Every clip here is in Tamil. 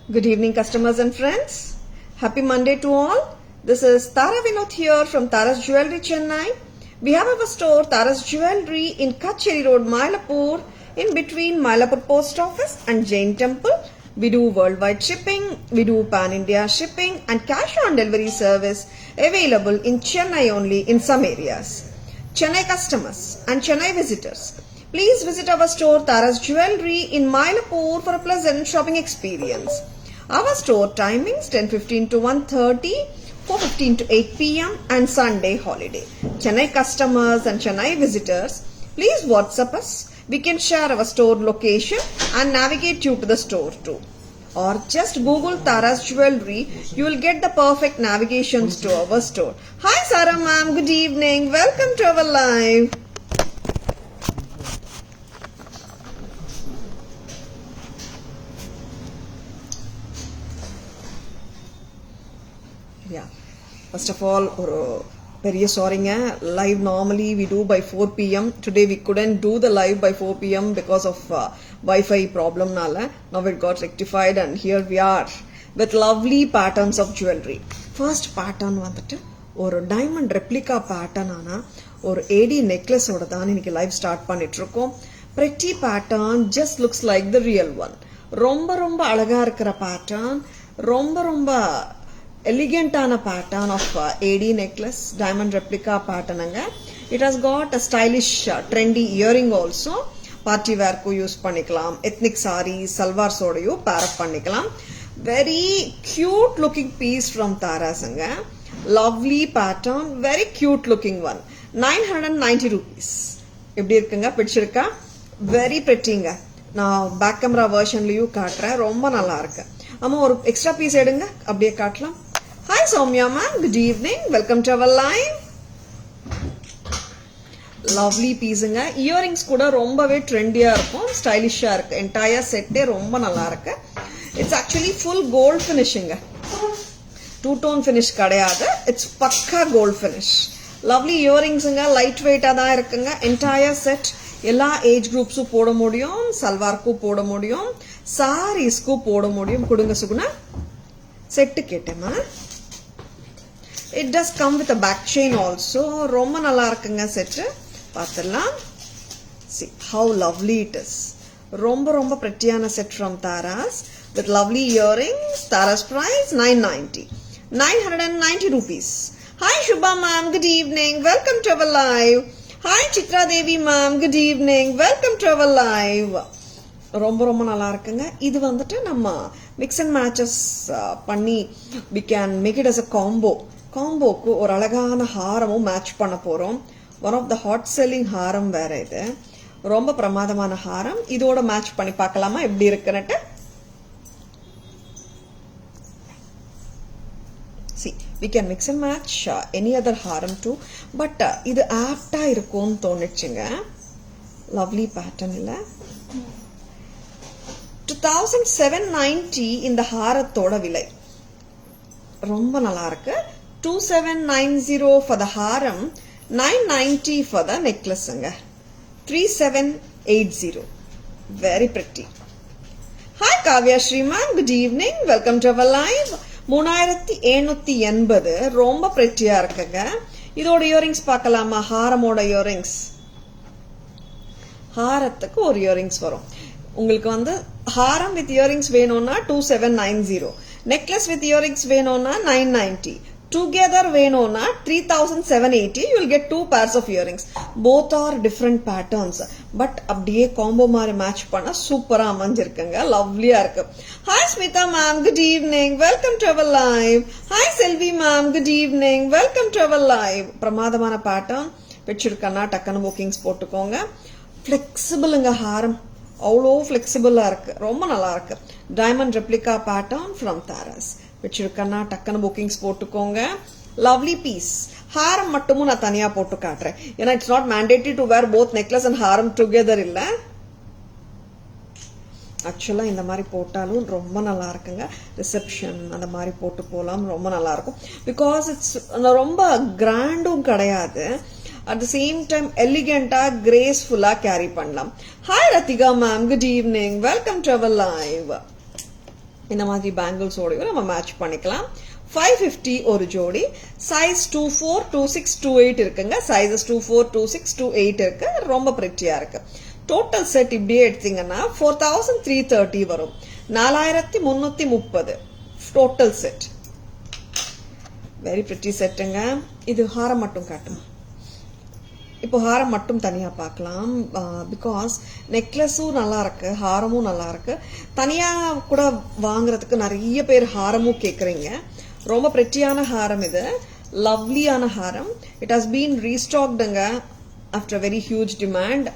Good evening, customers and friends. Happy Monday to all. This is Tara Vinod here from Tara's Jewelry, Chennai. We have our store, Tara's Jewelry, in Kacheri Road, Mylapore, in between Mylapore Post Office and Jain Temple. We do worldwide shipping, we do pan-India shipping and cash on delivery service available in Chennai only in some areas. Chennai customers and Chennai visitors, please visit our store Tara's Jewelry in Mylapore for a pleasant shopping experience. Our store timings 10:15 to 1:30, 4:15 to 8 p.m. and Sunday holiday. Chennai customers and Chennai visitors, please WhatsApp us. We can share our store location and navigate you to the store too. Or just Google Tara's Jewelry, you will get the perfect navigations to our store. Hi Sarah ma'am, good evening. Welcome to our live. Yeah, first of all, பெரிய சாரிங்க, live normally we do by 4 p.m. Today we couldn't do the live by 4 p.m. because of Wi-Fi problem nala. Now it got rectified and here we are with lovely patterns of jewelry. First pattern வந்துட்டு ஒரு டைமண்ட் ரெப்ளிகா பேட்டர்ன் ஆனா ஒரு ஏடி நெக்லஸ் ஓட தான் இன்னைக்கு லைவ் ஸ்டார்ட் பண்ணிட்டு இருக்கோம். pretty pattern just looks like the real one. ரொம்ப ரொம்ப அழகா இருக்கிற பேட்டர்ன், ரொம்ப elegant pattern of AD necklace, diamond replica pattern. It has got a stylish trendy earring also. Party wear ku use pannikalam, ethnic saree salwar sodayu pair up pannikalam. Very cute looking piece from Tara's. Lovely pattern, very cute looking one. 990 rupees. எப்படி இருக்குங்க, பிடிச்சிருக்கா? Very prettyங்க. நான் பேக் கேமரா வெர்ஷன்லயும் காட்டுறேன், ரொம்ப நல்லா இருக்கு. அம்மா ஒரு எக்ஸ்ட்ரா பீஸ் எடுங்க, அப்படியே காட்டலாம். Hi Soumya ma'am, good evening. Welcome to our live. Lovely pieceங்க. Earrings கூட ரொம்பவே ட்ரெண்டியா இருக்கும், ஸ்டைலிஷா இருக்கு. என்டையர் செட்டே ரொம்ப நல்லா இருக்கு. It's actually full gold finishing. Two tone finish கிடையாது. It's பக்கா gold finish. Lovely earringsங்க, லைட் வெயிட்டா தான் இருக்குங்க. என்டையர் செட் எல்லா ஏஜ் குரூப்ஸும் போட முடியும், சல்வார்க்கும் போட முடியும், சாரீஸ்க்கும் போட முடியும். கொடுங்க சுகுணா. செட்டு கேட்டேமா. It does come with a back chain also. ரொம்ப நல்லா இருக்குங்க செட்டு. பார்த்தலாம். See how lovely it is. ரொம்ப prettyயான set from Tara's with lovely earrings. Tara's price 990. 990 rupees. Hi Shubha ma'am, good evening. Welcome to our live. Hi Chitra Devi ma'am, good evening. Welcome to our live. ரொம்ப நல்லா இருக்குங்க. இது வந்துட்டு நம்ம mix and matches பண்ணி we can make it as a combo. காம்போக்கு ஒரு அழகான ஹாரமும் மேட்ச் பண்ண போறோம். One of the hot selling ஹாரம் வேற இது. ரொம்ப பிரமாதமான ஹாரம். இதோட மேட்ச் பண்ணி பார்க்கலாமா எப்படி இருக்குன்னு? See, we can mix and match any other haram too, but இது ஆப்டா இருக்கும்னு தோணுச்சுங்க. லவ்லி பேட்டர்ன் இல்ல. 2790 இந்த ஹாரத்தோட விலை. ரொம்ப நல்லா இருக்கு. 2790 for the haram, 990 for the necklace. 3780. Very pretty. Hi Kavya Shri ma'am, good evening. Welcome to our live. 3780 ரொம்ப prettyயா இருக்குங்க. இதோட இயரிங்ஸ் பார்க்கலாமா? ஹாரமோட இயரிங்ஸ். ஹாரத்துக்கு ஒரு இயரிங்ஸ் வரும். உங்களுக்கு வந்து ஹாரம் வித் இயரிங்ஸ் வேணும்னா 2790, நெக்லஸ் வித் இயரிங்ஸ் வேணும்னா 990, together வேணும்னா 3780. you will get two pairs of earrings. both are different patterns, but அப்படியே காம்போ மாதிரி மேட்ச் பண்ணா சூப்பரா அமைஞ்சிருக்குங்க. லவ்லியா இருக்கு. Hi Smita ma'am, good evening. Welcome to our live. Hi Selvi ma'am, good evening. Welcome to our live. பிரமாதமான பேட்டர்ன் பிடிச்சிருக்கனா டக்குன்னு புக்கிங்ஸ் போட்டுக்கோங்க. ஃபிளெக்சிபிளுங்க ஹாரம், அவ்வளோ ஃபிளெக்சிபிளா இருக்கு, ரொம்ப நல்லா இருக்கு. Diamond replica pattern from Tara's. வச்சிருக்கனா டக்குன்னு புக்கிங்ஸ் போட்டுக்கோங்க. Lovely piece. ஹாரம் மட்டுமும் நான் தனியா போட்டு காட்டுறேன், ஏன்னா it's not mandatory to wear both necklace and haaram together இல்ல. ஆக்சுவலா இந்த மாதிரி போட்டாலும் ரொம்ப நல்லா இருக்குங்க. ரிசப்ஷன் அந்த மாதிரி போட்டு போலாம், ரொம்ப நல்லா இருக்கும். பிகாஸ் இட்ஸ் ரொம்ப கிராண்டும் கிடையாது, at the same time elegant-ஆ graceful-ஆ carry பண்ணலாம். Hi Ratika ma'am, good evening. Welcome to our live. இந்த மாதிரி பேங்கிள்ஸோடையும் நம்ம மேட்ச் பண்ணிக்கலாம். 550 ஒரு ஜோடி. சைஸ் 24, 26, 28 இருக்குங்க. சைஸஸ் 24, 26, 28 இருக்கு. ரொம்ப பிரிட்டியா இருக்கு. டோட்டல் செட் இப்படியே எடுத்தீங்கன்னா 4330 வரும். 4330 டோட்டல் செட். வெரி பிரிட்டி செட்டுங்க. இது ஹாரம் மட்டும் காட்டுமா? இப்போ ஹாரம் மட்டும் தனியா பார்க்கலாம். பிகாஸ் நெக்லஸும் நல்லா இருக்கு, ஹாரமும் நல்லா இருக்கு. தனியா கூட வாங்குறதுக்கு நிறைய பேர் ஹாரமும் கேக்குறீங்க. ரொம்ப பிரிட்டியான ஹாரம் இது. லவ்லியான ஹாரம். இட் ஹாஸ் பீன் ரீஸ்டாக்டுங்க ஆஃப்டர் வெரி ஹியூஜ் டிமாண்ட்.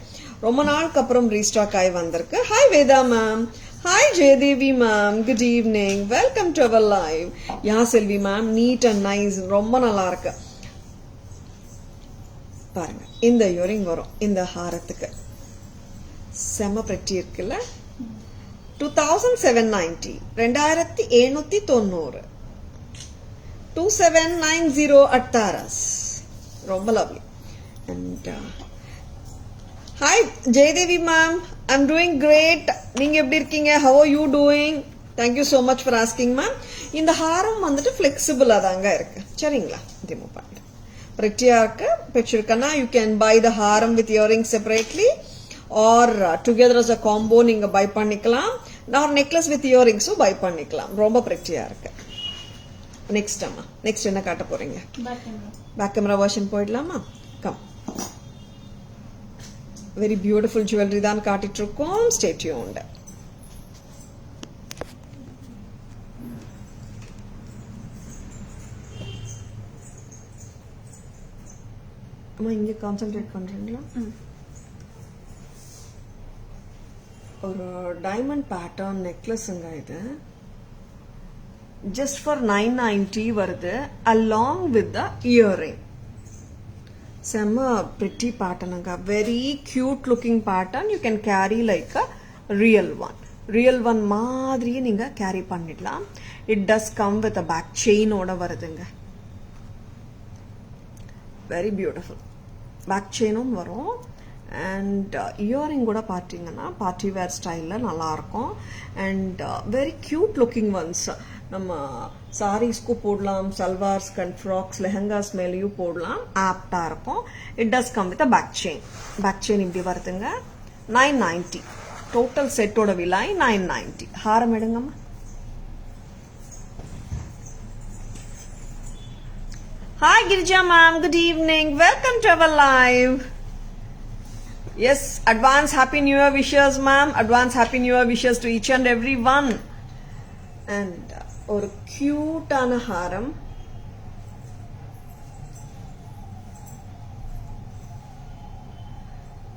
ரொம்ப நாளுக்கு அப்புறம் ரீஸ்டாக் ஆகி வந்திருக்கு. Hi Veda ma'am. Hi Jayadevi ma'am. Good evening. Welcome to our live. Yeah Selvi ma'am. Neat and nice. ரொம்ப நல்லா இருக்கு. பாருங்க இந்த இயரிங் வரும் இந்த ஹாரத்துக்கு. செம பிரிட்டி இருக்குல்ல. 2790 2790 2790 at Taras. ரொம்ப lovely. And hi Jayadevi ma'am. I'm doing great. நீங்க எப்படி இருக்கீங்க? How are you doing? Thank you so much for asking ma'am. இந்த ஹாரம் வந்துட்டு ஃபிளெக்சிபிளா தாங்க இருக்கு. சரிங்களா? ரிமூவ் பண்ணிட்டு பிரிட்டியா இருக்கு. பிடிச்சிருக்கனா you can buy the haaram with earring separately or together as a combo நீங்க பை பண்ணிக்கலாம். ஆர் நெக்லஸ் வித் இயரிங்ஸும் பை பண்ணிக்கலாம். ரொம்ப பிரிட்டியா இருக்கு. நெக்ஸ்ட் அம்மா, நெக்ஸ்ட் என்ன காட்ட போறீங்க? பேக் கேமரா வெர்ஷன் போயிடலாமா? கம். வெரி பியூட்டிஃபுல் ஜுவல்லரி தான் காட்டிட்டு இருக்கோம். Stay tuned. அம்மா இங்க கான்சென்ட்ரேட் பண்றீங்களா? ஒரு டைமண்ட் பேட்டர்ன் நெக்லஸ்ங்க இது. ஜஸ்ட் ஃபார் 990 வருது along with the earring. செம்ம பிரிட்டி பேட்டர்னுங்க. Very cute looking pattern. You can carry like a real one. Real one மாதிரியே நீங்க கேரி பண்ணிடலாம். It does come with a back செயினோட வருதுங்க. Very beautiful. பேக் செயினும் வரும். அண்ட் இயரிங் கூட பார்த்தீங்கன்னா பார்ட்டி வேர் ஸ்டைலில் நல்லா இருக்கும். And very cute looking once. நம்ம சாரீஸ்க்கும் போடலாம், சல்வார்ஸ் அண்ட் ஃப்ராக்ஸ் லெஹங்காஸ் மேலேயும் போடலாம். ஆப்டா இருக்கும். It does come with a back chain. Back chain இப்படி வருதுங்க. 990 டோட்டல் செட்டோட விலை 990. ஹாரம் எடுங்கம்மா. Hi Girija ma'am, good evening. Welcome to our live. Yes, advance happy new year wishes ma'am. Advance happy new year wishes to each and every one. And ஒரு cute-ஆன ஹாரம்.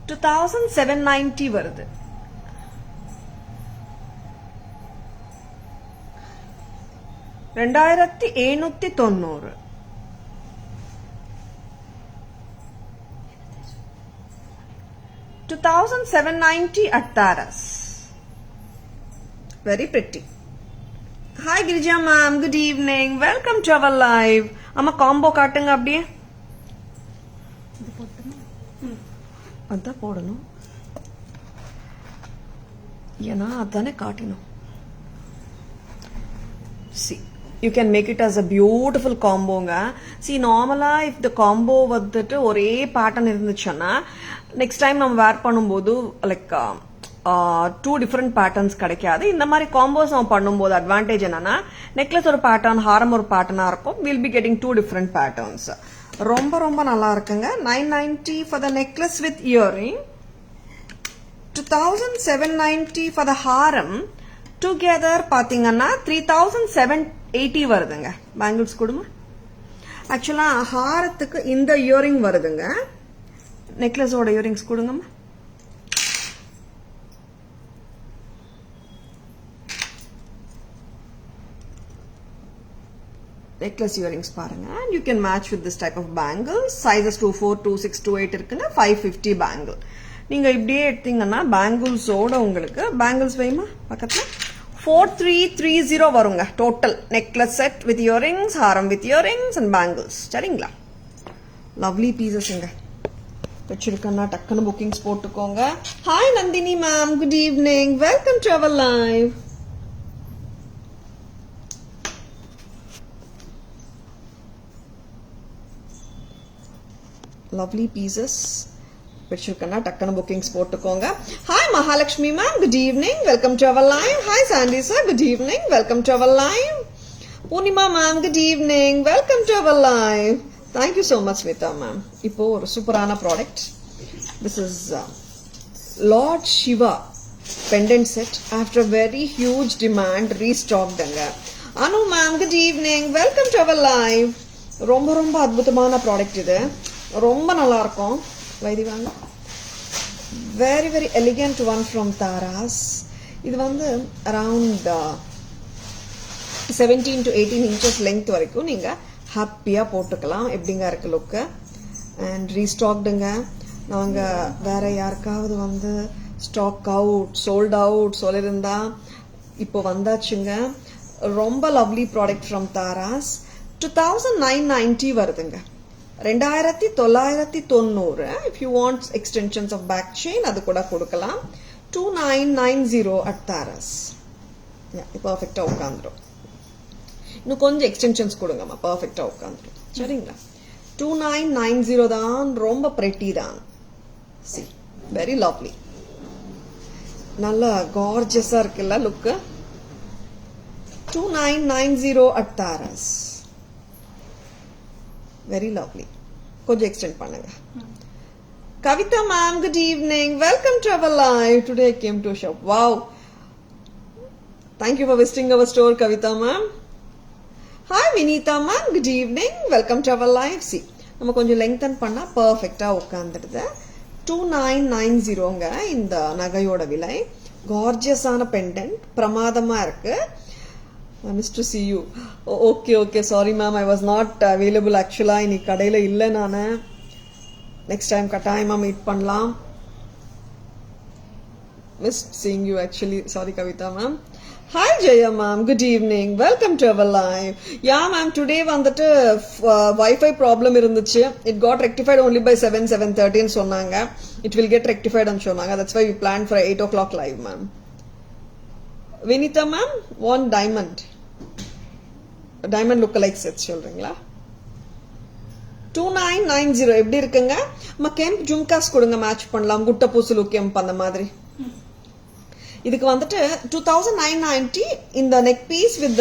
$2790 வருது. $2790. $2790 at Taras. Very pretty. Hi Girija ma'am, good evening. Welcome to our live. Amma combo காட்டுங்க அப்படியே. அதான் போடணும். ஏன்னா அதானே காட்டணும். See, you can make it as a beautiful comboங்க. See, normally if the combo வந்துட்டு ஒரே பேட்டர்ன் இருந்துச்சுன்னா நெக்ஸ்ட் டைம் நம்ம வேர் பண்ணும்போது லைக் 2 டிஃப்ரெண்ட் பேட்டர்ன்ஸ் கிடைக்காது. இந்த மாதிரி காம்போஸ் நம்ம பண்ணும்போது அட்வான்டேஜ் என்னன்னா நெக்லஸ் ஒரு பேட்டர்ன், ஹாரம் ஒரு பேட்டர்னா இருக்கும். Will be getting 2 different patterns. ரொம்ப ரொம்ப நல்லா இருக்குங்க. 990 for the necklace with earring. 2790 for the Haram. Together பாத்தீங்கன்னா 3780 வருதுங்க. பேங்கிள்ஸ் கொடுமா. ஆக்சுவலா ஹாரத்துக்கு இந்த இயரிங் வருதுங்க. நெக்லஸோட இயரிங்ஸ் கொடுங்கம்மா. necklace earrings பாருங்க. and you can match with this type of bangles. sizes 24, 26, 28 இருக்குங்க. 550 bangle. நீங்க இப்படியே எடுத்தீங்கன்னா பேங்கிள்ஸோட உங்களுக்கு பேங்கிள்ஸ் வைமா பக்கத்துல 4330 வருங்க. Total necklace set with earrings, haaram with earrings and bangles. சரிங்களா? லவ்லி பீசஸ்ங்க. வச்சிருக்கேன்னா டக்குன்னு புக்கிங்ஸ் போட்டுக்கோங்க. Hi Nandini ma'am, good evening. Welcome to our live. lovely pieces. பிடிச்சிருக்கனா டக்குனு புக்கிங்ஸ் போட்டுக்கோங்க. Hi Mahalakshmi ma'am, good evening, welcome to our live. Hi Sandy sir, good evening, welcome to our live. Purnima ma'am, good evening, welcome to our live. Thank you so much Smitha ma'am. இப்போ ஒரு சூப்பரான product. This is lord Shiva pendant set after a very huge demand restocked anga. Anu ma'am, good evening, welcome to our live. ரொம்ப ரொம்ப அற்புதமான ப்ராடக்ட் இது, ரொம்ப நல்லா இருக்கும். வைதி வாங்க. Very very elegant one from Tara's. இது வந்து அரவுண்ட் 17 to 18 inches லெங்த் வரைக்கும் நீங்க ஹாப்பியா போட்டுக்கலாம். எப்படிங்க இருக்கு லுக்கு. அண்ட் ரீஸ்டாக்டுங்க. நாங்க வேற யாருக்காவது வந்து ஸ்டாக் அவுட், சோல்ட் அவுட் சொல்லியிருந்தா இப்போ வந்தாச்சுங்க. ரொம்ப லவ்லி ப்ராடக்ட் ஃப்ரம் தாராஸ். 2990 வருதுங்க. 2990. If you want extensions of back chain அது கூட கொடுக்கலாம். 2990 அட் தாராஸ். பர்ஃபெக்டா உட்காந்துரும். இன்னும் கொஞ்சம் எக்ஸ்டென்ஷன்ஸ் கொடுங்கம்மா, பர்ஃபெக்டா உட்காந்துரும். சரிங்களா? 2990 தான். ரொம்ப பிரெட்டி தான். See, very lovely. நல்லா கார்ஜியஸா இருக்குல்ல லுக்கு. 2990 at தாராஸ். Very lovely. கொஞ்சம் எக்ஸ்டெண்ட் பண்ணுங்க. Kavitha ma'am, good evening, welcome to our live. Today I came to shop. Wow, thank you for visiting our store Kavitha ma'am. Hi Vineetha ma'am, good evening, welcome to our live. See, நம்ம கொஞ்சம் லெங்தன் பண்ணா பர்ஃபெக்டா உட்காந்துடுது. 2990ங்க இந்த நகையோட விலை. கார்ஜியஸான பெண்டன்ட், பிரமாதமா இருக்கு. மிஸ்டர் சியூ, okay okay, sorry ma'am, I was not available. ஆக்சுவலா இன்னைக்கு கடையில இல்லை நானு. நெக்ஸ்ட் டைம் கட்டாயமா மீட் பண்ணலாம். Miss seeing you actually. Sorry Kavitha ma'am. Hi Jaya ma'am, good evening, welcome to our live. Yeah ma'am, today வந்துட்டு வைஃபை ப்ராப்ளம் இருந்துச்சு. It got rectified only by 7:30 சொன்னாங்க. இட் வில் கெட் ரெக்டிஃபைட் சொன்னாங்க. That's why we plan for 8 o'clock live ma'am. Vinitha ma'am, one diamond look like set சொல்றீங்களா? 2990 எப்படி இருக்குங்க? நம்ம கெம்ப் ஜும்காஸ் கொடுங்க, மேட்ச் பண்ணலாம். குட்ட பூசுலு கெம்ப் அந்த மாதிரி. இதுக்கு வந்துட்டு 2990 இந்த நெக் பீஸ் வித்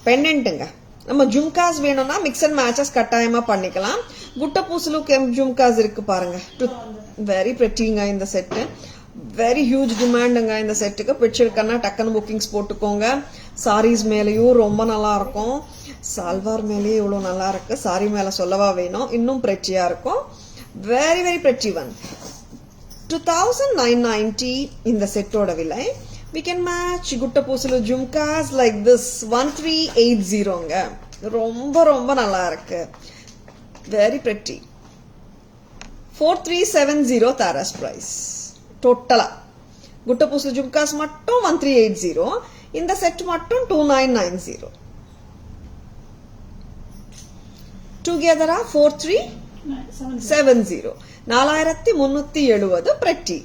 பெண்டன்ட்டுங்க. நம்ம ஜும்காஸ் வேணும்னா மிக்ஸ் அண்ட் மேட்சஸ் கட்டாயமா பண்ணிக்கலாம். குட்ட பூசுலு கெம்ப் ஜும்காஸ் இருக்கு பாருங்க. வெரி பிரெட்டிங்க இந்த செட்டு. வெரி ஹியூஜ் டிமாண்டுங்க இந்த செட்டுக்கு. பிடிச்சிருக்கன்னா டக்குன்னு புக்கிங்ஸ் போட்டுக்கோங்க. சாரீஸ் மேலேயும் ரொம்ப நல்லா இருக்கும். சால்வார் மேலேயே இவ்வளவு நல்லா இருக்கு. சாரி மேல சொல்லவா வேணும், இன்னும் பிரெட்டியா இருக்கும். Very very pretty one. 2990 இந்த செட்டோட விலை. We can match குட்ட பூசலு ஜும்காஸ் like this 1380ங்க. ரொம்ப ரொம்ப நல்லா இருக்கு. Very pretty. 4370 தாராஸ் பிரைஸ். டோட்டலா குட்ட பூசலு ஜும்காஸ் மட்டும் 1380, இந்த செட் மட்டும் 2990. டுகெதரா 4370. 4370 பிரெட்டி.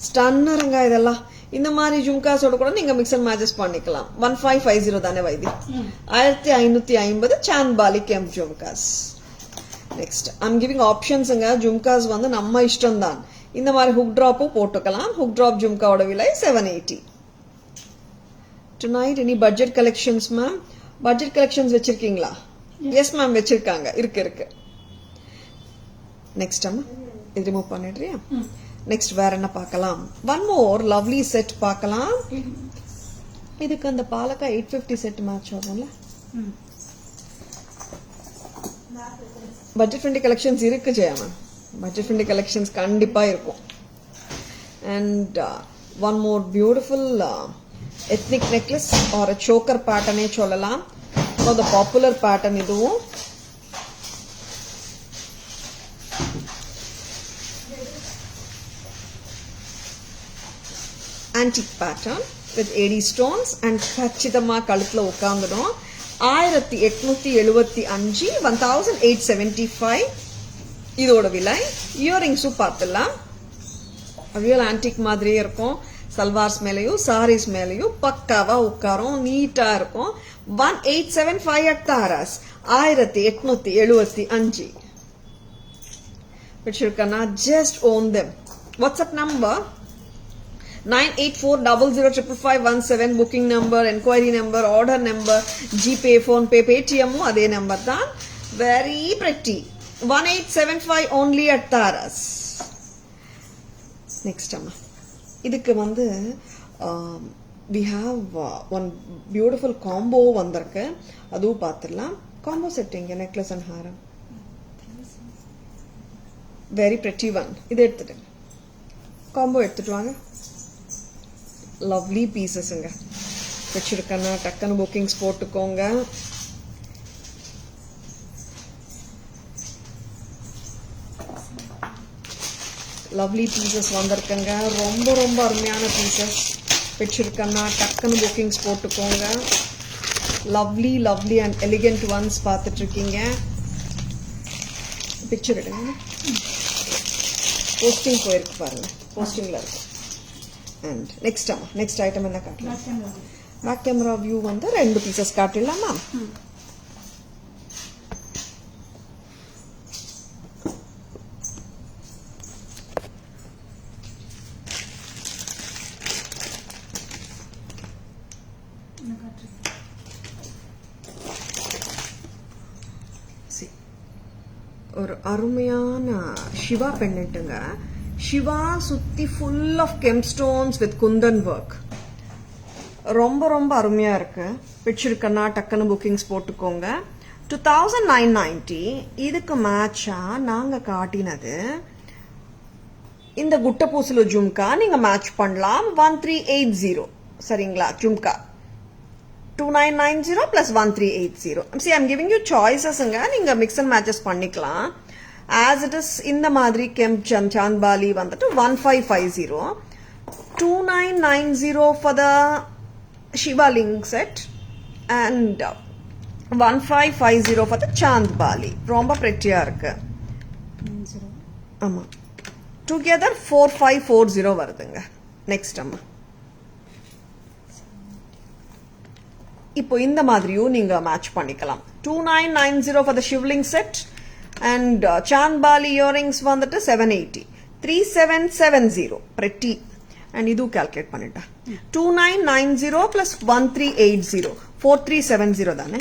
ஸ்டன்னருங்க இதெல்லாம். இந்த மாதிரி ஜும்காஸோட கூட நீங்க மிக்ஸ் அண்ட் மேட்சஸ் பண்ணிக்கலாம். 1550 தானே வைதி? 1550 Chandbali kemp jhumkas. Next I'm giving ஆப்ஷன்ஸ்ங்க. ஜும்காஸ் வந்து நம்ம இஷ்டம் தான். இந்த மாதிரி ஹுக் டிராப்பும் போட்டுக்கலாம். ஹுக் டிராப் ஜும்காவோட விலை 780. Tonight any budget collections ma'am? Budget collections வச்சிருக்கீங்களா? எஸ் மேம், வச்சிருக்காங்க. இருக்கு. நெக்ஸ்ட் அம்மா இது ரிமூவ் பண்ணிடுறியா? நெக்ஸ்ட் வேற என்ன பார்க்கலாம்? ஒன் மோர் லவ்லி செட் பார்க்கலாம். இதுக்கு அந்த பாலக்கா 850 செட் மேட்ச் ஆகும்ல. பட்ஜெட் ஃப்ரெண்ட்லி கலெக்ஷன்ஸ் இருக்கு Jaya ma'am. Budget friendly collections கண்டிப்பா இருக்கும். And one more beautiful ethnic necklace or choker பேட்டர்னே சொல்லலாம். த பாப்புலர் பேட்டர்ன் இதுவும். antique pattern with AD stones and கச்சிதமா கழுத்துல உட்கார்ந்துடும். 1875, 1875 இதோட விலை. இயரிங்ஸும் பார்த்துலாம். ரியல் ஆன்டிக் மாதிரியே இருக்கும். சல்வார்ஸ் மேலேயும் சாரீஸ் மேலேயும் பக்காவா உட்காரும். நீட்டா இருக்கும். 1875 at Tara's. 1875. பிடிச்சிருக்கனா just own them. WhatsApp number 9840055517, booking number, enquiry number, order number, GPay, phone pay, Paytm அதே நம்பர் தான். Very pretty. 1875 only at Taras. Next அம்மா, இதுக்கு வந்து we have one beautiful combo வந்திருக்கு, அதுவும் பார்த்துடலாம். காம்போ செட் இங்க necklace and Haram, very pretty one. இது எடுத்துட்டு காம்போ எடுத்துட்டு வாங்க. லவ்லி பீசஸ்ங்க. வச்சிருக்கேன்னா டக்குன்னு புக்கிங்ஸ் போட்டுக்கோங்க. லவ்லி பீசஸ் வந்திருக்குங்க, ரொம்ப ரொம்ப அருமையான பீசஸ். வச்சிருக்கேன்னா டக்குன்னு புக்கிங்ஸ் போட்டுக்கோங்க. Lovely lovely and elegant once பார்த்துட்டு இருக்கீங்க. பிக்சர் எடுங்க. போஸ்டிங் போயிருக்கு பாருங்க, போஸ்டிங்ல இருக்கு. அண்ட் நெக்ஸ்ட் ஐட்டம் என்ன காட்டலாம்? பேக் கேமரா வியூ வந்து 2 பீசஸ் காட்டிடலாமா? ஒரு அருமையான சிவா பெண்டன்ட்டுங்க. சிவா சுத்தி full of gemstones with kundan work. ரொம்ப ரொம்ப அருமையா இருக்கு. பிடிச்சிருக்கன்னா டக்குன்னு புக்கிங்ஸ் போட்டுக்கோங்க. 2990. இதுக்கு மேட்சா நாங்க காட்டினது இந்த குட்ட பூசலு ஜும்கா. நீங்க மேட்ச் பண்ணலாம். 1380 சரிங்களா? Jhumka 2990 plus 1380. See, I'm giving you choices. நீங்க mix and matches பண்ணிக்கலாம். As it is இந்த மாதிரி கெம்ப் சாந்த்பாலி வந்துட்டு 1550. 2990 for the Shiva Ling set and 1550 for the Chandbali. ரொம்ப pretty-ஆ இருக்கு. ஆமா, together 4540 வருதுங்க. நெக்ஸ்ட் அம்மா, இப்போ இந்த மாதிரியும் நீங்க மேட்ச் பண்ணிக்கலாம். 2990 for the Shivling set and Chandbali earrings வந்துட்டு 780. 3770 pretty. and இது கால்குலேட் பண்ணிட்டா. 2990 plus 1380 4370 தானே?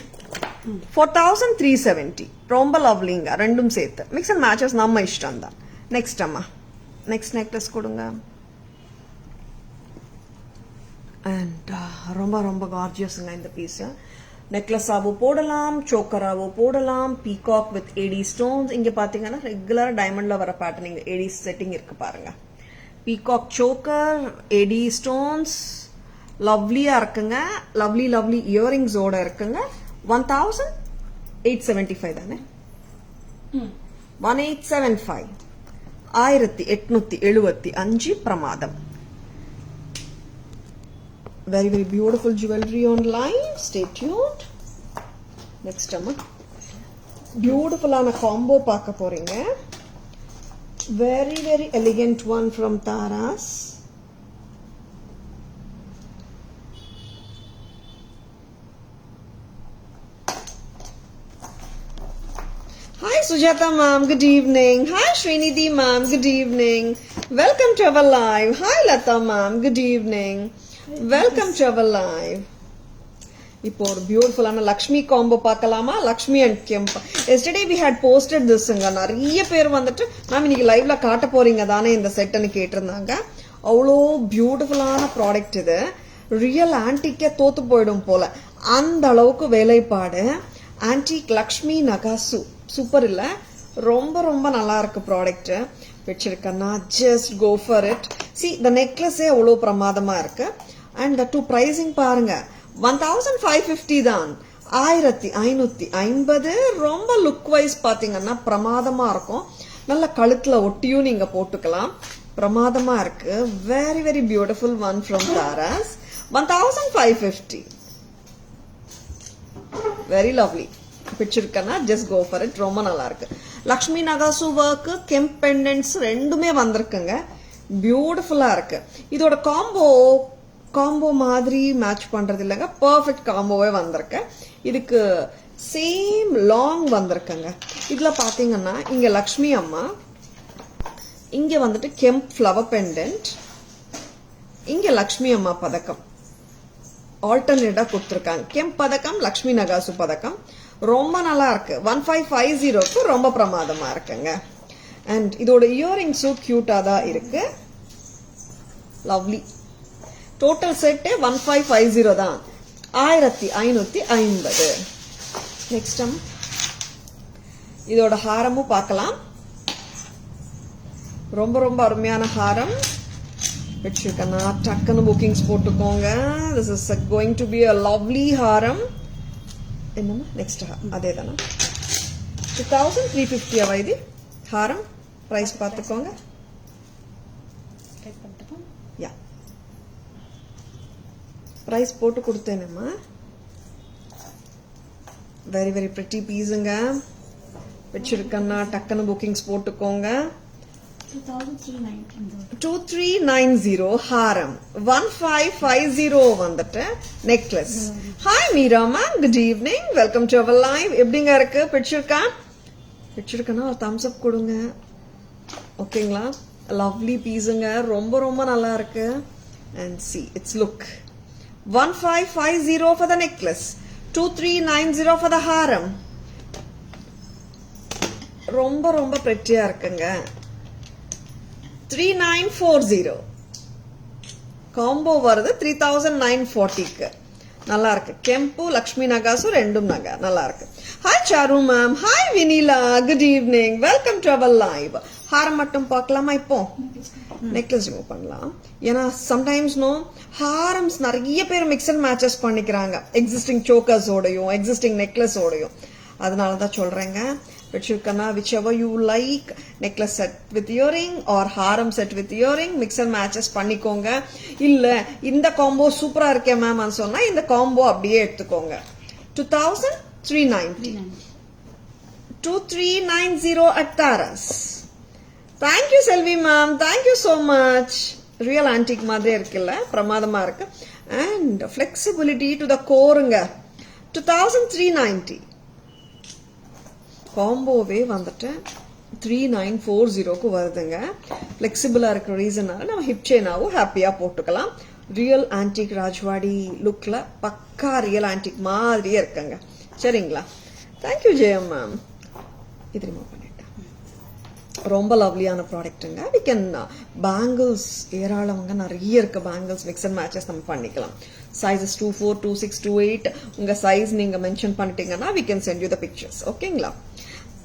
4370. ரொம்ப லவ்லிங்க ரெண்டும் சேர்த்து. மிக்ஸ் அண்ட் மேட்சஸ் நம்ம இஷ்டம் தான். நெக்ஸ்ட் அம்மா, நெக்ஸ்ட் நெக்லஸ் கொடுங்க. அண்ட் ரொம்ப ரொம்ப கார்ஜியஸுங்க இந்த பீஸ். நெக்லஸாவோ போடலாம், சோக்கராவோ போடலாம். Peacock with AD stones. இங்க பாத்தீங்கன்னா ரெகுலரா டைமண்ட்ல வர பேட்டர்ன் இங்க ஏடி செட்டிங் இருக்கு பாருங்க. பீகாக் சோக்கர், ஏடி ஸ்டோன்ஸ், லவ்லியா இருக்குங்க. லவ்லி லவ்லி இயரிங்ஸோட இருக்குங்க. 1875 தானே? 1875. 1875 பிரமாதம். Very very beautiful jewelry online. Stay tuned. Next amma, beautiful ana combo paaka poringa. Very very elegant one from Taras. Hi Sujata ma'am, good evening. Hi Srinidhi ma'am, good evening. Welcome to our live. Hi Lata ma'am, good evening. Welcome to our live. இப்போ ஒரு பியூட்டிஃபுல்லான லக்ஷ்மி காம்போ பார்க்கலாமா? Lakshmi and kemp. Yesterday we had posted திஸ்ங்க. நிறைய பேர் வந்துட்டு மேம் இன்னைக்கு லைவ்ல காட்ட போறீங்க தானே இந்த செட்னு கேட்டிருந்தாங்க. அவ்வளோ பியூட்டிஃபுல்லான ப்ராடக்ட் இது. ரியல் ஆன்டிக்கே தோத்து போயிடும் போல அந்த அளவுக்கு வேலைப்பாடு. ஆன்டிக் லக்ஷ்மி நகாசு சூப்பர் இல்ல? ரொம்ப ரொம்ப நல்லா இருக்கு ப்ராடக்ட். வச்சிருக்கேன்னா just go for it. See the நெக்லஸே அவ்வளோ பிரமாதமா இருக்கு. அண்ட் டூ பிரைசிங் பாருங்க, 1550 தான். 1550. ரொம்ப லுக் வைஸ் பாத்தீங்கன்னா பிரமாதமா இருக்கும். நல்ல கழுத்துல ஒட்டியும் நீங்க போட்டுக்கலாம். பிரமாதமா இருக்கு. Very very beautiful one from Tharas. 1550. Very lovely. பிடிச்சிருக்கேன்னா ஜஸ்ட் கோ ஃபார் இட். ரொம்ப நல்லா இருக்கு. லக்ஷ்மி நகாசு ஒர்க், கெம்ப் பெண்டன்ட்ஸ் ரெண்டுமே வந்திருக்குங்க. பியூட்டிஃபுல்லா இருக்கு. இதோட காம்போ மாதிரி மேட்ச் பண்றது இல்லைங்க. பர்ஃபெக்ட் காம்போவே வந்திருக்கு. இதுக்கு சேம் லாங் வந்திருக்குங்க. இதுல பாத்தீங்கன்னா இங்க லக்ஷ்மி அம்மா இங்க வந்துட்டு கெம்ப் ஃப்ளவர் பெண்டன்ட், இங்க லக்ஷ்மி அம்மா பதக்கம் ஆல்டர்னேட்டா கொடுத்துருக்காங்க. கெம்ப் பதக்கம், லக்ஷ்மி நகாசு பதக்கம் ரொம்ப நல்லா இருக்கு. 1550க்கு ரொம்ப பிரமாதமா இருக்குங்க. அண்ட் இதோட இயரிங்ஸும் கியூட்டா தான் இருக்கு. லவ்லி. டோட்டல் செட்டே 1550 தான், 1550. நெக்ஸ்ட் இதோட ஹாரமும் பார்க்கலாம். ரொம்ப ரொம்ப அருமையான ஹாரம் வச்சிருக்கேன்னா டக்குன்னு புக்கிங்ஸ் போட்டுக்கோங்க. This is going to be a lovely ஹாரம். என்னம்மா நெக்ஸ்ட் அதே தானே 2350 இது ஹாரம். பிரைஸ் பார்த்துக்கோங்க. யா பிரைஸ் போட்டு கொடுத்தேனேம்மா. வெரி வெரி பிரிட்டி பீஸுங்க. வச்சிருக்கேன்னா டக்குன்னு புக்கிங்ஸ் போட்டுக்கோங்க. 2390 ஹாரம், 1550 வந்துட்டு necklace. Hi Meera ma'am, good evening, welcome to our live. எப்படிங்க இருக்கு? பிடிச்சிருக்கா ஒரு தம்ஸ் அப் கொடுங்க. ஓகேங்களா? லவ்லி பீஸுங்க, ரொம்ப ரொம்ப நல்லா இருக்கு. And see it's look. 1550 for the necklace, 2390 for the ஹாரம். ரொம்ப ரொம்ப பிரிட்டியா இருக்குங்க. 3940 காம்போ வருது 3940க்கு. நல்லா இருக்கு. கெம்பு லக்ஷ்மி நகாசு ரெண்டும் நகை நல்லா இருக்கு. Hi Charu ma'am, hi Vinila, good evening, welcome to our live. ஹாரம் மட்டும் பார்க்கலாமா? இப்போ நெக்லஸ் ரிமூவ் பண்ணலாம். ஏன்னா சம்டைம்ஸ் ஹாரம்ஸ் நிறைய பேர் மிக்ஸ் அண்ட் மேட்சஸ் பண்ணிக்கிறாங்க, எக்ஸிஸ்டிங் சோக்கர்ஸோடையும் எக்ஸிஸ்டிங் நெக்லஸோடையும். அதனாலதான் சொல்றேங்க. வச்சிருக்கனா whichever you like, necklace set with earring or harem set with earring, mix and matches பண்ணிக்கோங்க. இல்ல இந்த காம்போ சூப்பரா இருக்கே மேம் சொன்னா இந்த காம்போ அப்படியே எடுத்துக்கோங்க. 2390 2390 at Taras. Thank you Selvi ma'am, thank you so much. Real antique மாதிரி இருக்குல்ல, பிரமாதமா இருக்கு. And flexibility to the coreங்க. 2390 காம்போவே வந்துட்டு 3940க்கு வருதுங்க. ஃபிளெக்சிபிளா இருக்கிற ரீசனால நம்ம ஹிப் செயினாவும் ஹாப்பியா போட்டுக்கலாம். ரியல் ஆன்டிக் ராஜ்வாடி லுக்ல பக்கா ரியல் ஆன்டிக் மாதிரியே இருக்குங்க. சரிங்களா? தேங்க்யூ ஜெயம் மேம். இது ரிமூவ் பண்ணிட்டேன். ரொம்ப லவ்லியான ப்ராடக்ட்டுங்க. வி கேன் பேங்கிள்ஸ் ஏராளவங்க நிறைய இருக்கு. பேங்கிள்ஸ் மிக்ஸ் அண்ட் மேட்சஸ் நம்ம பண்ணிக்கலாம். சைஸஸ் 24, 26, 28 உங்க சைஸ் நீங்க மென்ஷன் பண்ணிட்டீங்கன்னா we can send you the pictures. ஓகேங்களா?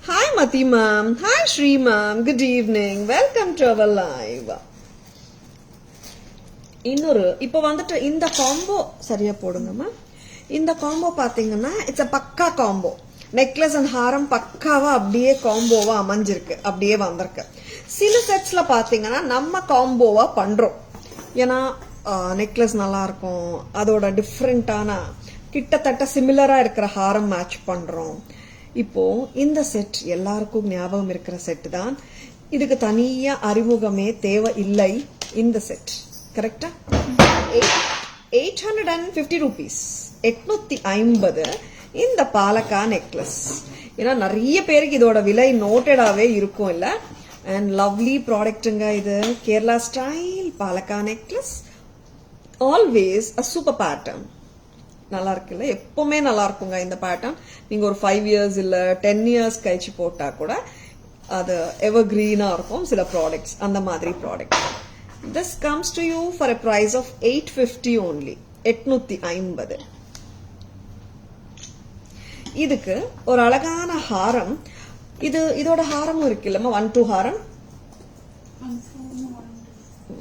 Hi Mathi ma'am, hi Sri ma'am, good evening, welcome to our live. இன்னொரு இப்போ வந்துட்டு இந்த காம்போ சரியா போடுங்கம்மா. இந்த காம்போ பாத்தீங்கன்னா இட்ஸ் அ பக்கா காம்போ. நெக்லஸ் அண்ட் ஹாரம் பக்காவா அப்படியே காம்போவா அமைஞ்சிருக்கு, அப்படியே வந்திருக்கு. சில செட்ஸ்ல பாத்தீங்கன்னா நம்ம காம்போவா பண்றோம். ஏன்னா நெக்லஸ் நல்லா இருக்கும், அதோட டிஃப்ரெண்டான கிட்டத்தட்ட சிமிலரா இருக்கிற ஹாரம் மேட்ச் பண்றோம். இப்போ இந்த செட் எல்லாருக்கும் ஞாபகம் இருக்கிற செட் தான். இதுக்கு தனியா அறிமுகமே தேவை இல்லை. இந்த செட் கரெக்டா 850 rupees, 850 இந்த பாலக்கா நெக்லஸ். ஏன்னா நிறைய பேருக்கு இதோட விலை நோட்டடாவே இருக்கும் இல்ல. அண்ட் லவ்லி ப்ராடக்ட்டுங்க இது. கேரளா ஸ்டைல் பாலக்கா necklace. Always a super pattern. நல்லா இருக்குல்ல, எப்பவுமே நல்லா இருக்குங்க இந்த பேட்டர்ன். நீங்க ஒரு 5 years இல்ல 10 years கழிச்சு போட்டா கூட அது எவர் கிரீனா இருக்கும் சில ப்ராடக்ட்ஸ். அந்த மாதிரி product. This comes to you for a price of 850 only. 850. இதுக்கு ஒரு அழகான ஹாரம். இதோட ஹாரமும் இருக்கு இல்லம்மா. 1-2 ஹாரம்,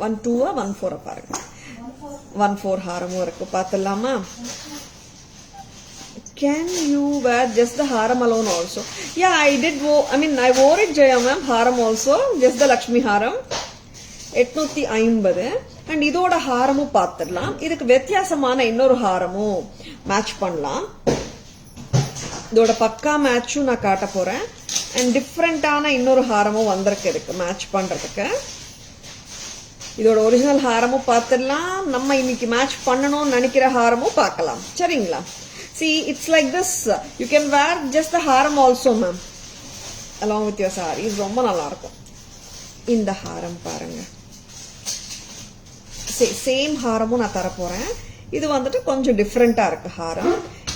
1-2 1-4 பாருங்க. 1-4 ஹாரமும் இருக்கு, பாத்துலாமா? Can you wear just the haram alone also? Yeah, I did. I wore it, Jaya ma'am. Haram also, just the Lakshmi haram. 850. And இதோட ஹாரமும் பாத்துடலாம். இதுக்கு வித்தியாசமான இன்னொரு ஹாரமும் மேட்ச் பண்ணலாம். இதோட பக்கா மேட்சும் நான் காட்ட போறேன். அண்ட் டிஃப்ரெண்டான இன்னொரு ஹாரமும் வந்திருக்கு இதுக்கு மேட்ச் பண்றதுக்கு. இதோட ஒரிஜினல் ஹாரமும் பார்த்துடலாம். நம்ம இன்னைக்கு மேட்ச் பண்ணணும்னு நினைக்கிற ஹாரமும் பார்க்கலாம். சரிங்களா? See, it's like this. You can wear just the haram also, ma'am, along with your sarees. ரொம்ப நல்லா இருக்கும். இந்த ஹாரம் பாருங்க. சேம் ஹாரமும் நான் தர போறேன். இது வந்துட்டு கொஞ்சம் டிஃப்ரெண்டா இருக்கு ஹாரம்.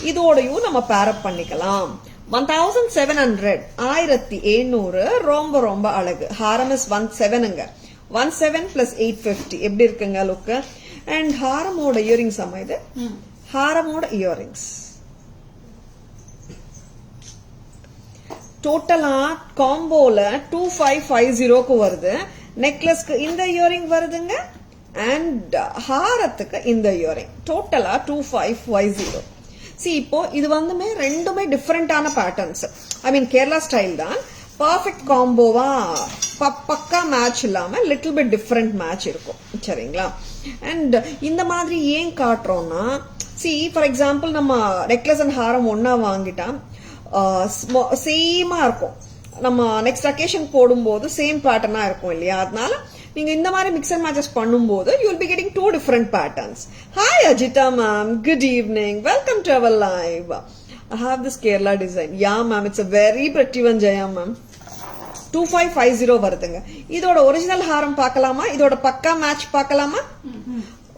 இதோடையும் நம்ம பேரப் பண்ணிக்கலாம். 1700 1700 ரொம்ப ரொம்ப அழகு. ஹாரம் இஸ் 17ங்க. 17 plus 850 எப்படி இருக்குங்க லுக். அண்ட் ஹாரமோட இயரிங்ஸ் அம்மா இது. ஹாரமோட இயரிங்ஸ் டோட்டலா காம்போல 2550க்கு வருது. நெக்லஸ்க்கு இந்த இயரிங் வருதுங்க. அண்ட் ஹாரத்துக்கு இந்த இயரிங் டோட்டலா 2550. இப்போ இது வந்துமே ரெண்டுமே டிஃபரெண்டான பேட்டர்ன்ஸ். ஐ மீன் கேரளா ஸ்டைல் தான். பர்ஃபெக்ட் காம்போவா பக்கா மேட்ச் இல்லாம லிட்டில் பிட் டிஃபரெண்ட் மேட்ச் இருக்கும். சரிங்களா. அண்ட் இந்த மாதிரி ஏன் காட்டுறோம்னா ஃபார் எக்ஸாம்பிள் நம்ம நெக்லஸ் அண்ட் ஹாரம் ஒன்னா வாங்கிட்டா சேமா இருக்கும். நம்ம நெக்ஸ்ட் அக்கேஷன் போடும்போது சேம் பேட்டர்னா இருக்கும் இல்லையா. அதனால நீங்க இந்த மாதிரி மிக்ஸ் அண்ட் மேட்சஸ் பண்ணும்போது you will be getting two different patterns. Hi Ajita ma'am, good evening, welcome to our live. I have this Kerala design. Yeah ma'am, it's a very pretty one. Jaya ma'am 2550 வருதுங்க. இதோட ஒரிஜினல் ஹாரம் பார்க்கலாமா, இதோட பக்கா மேட்ச் பார்க்கலாமா.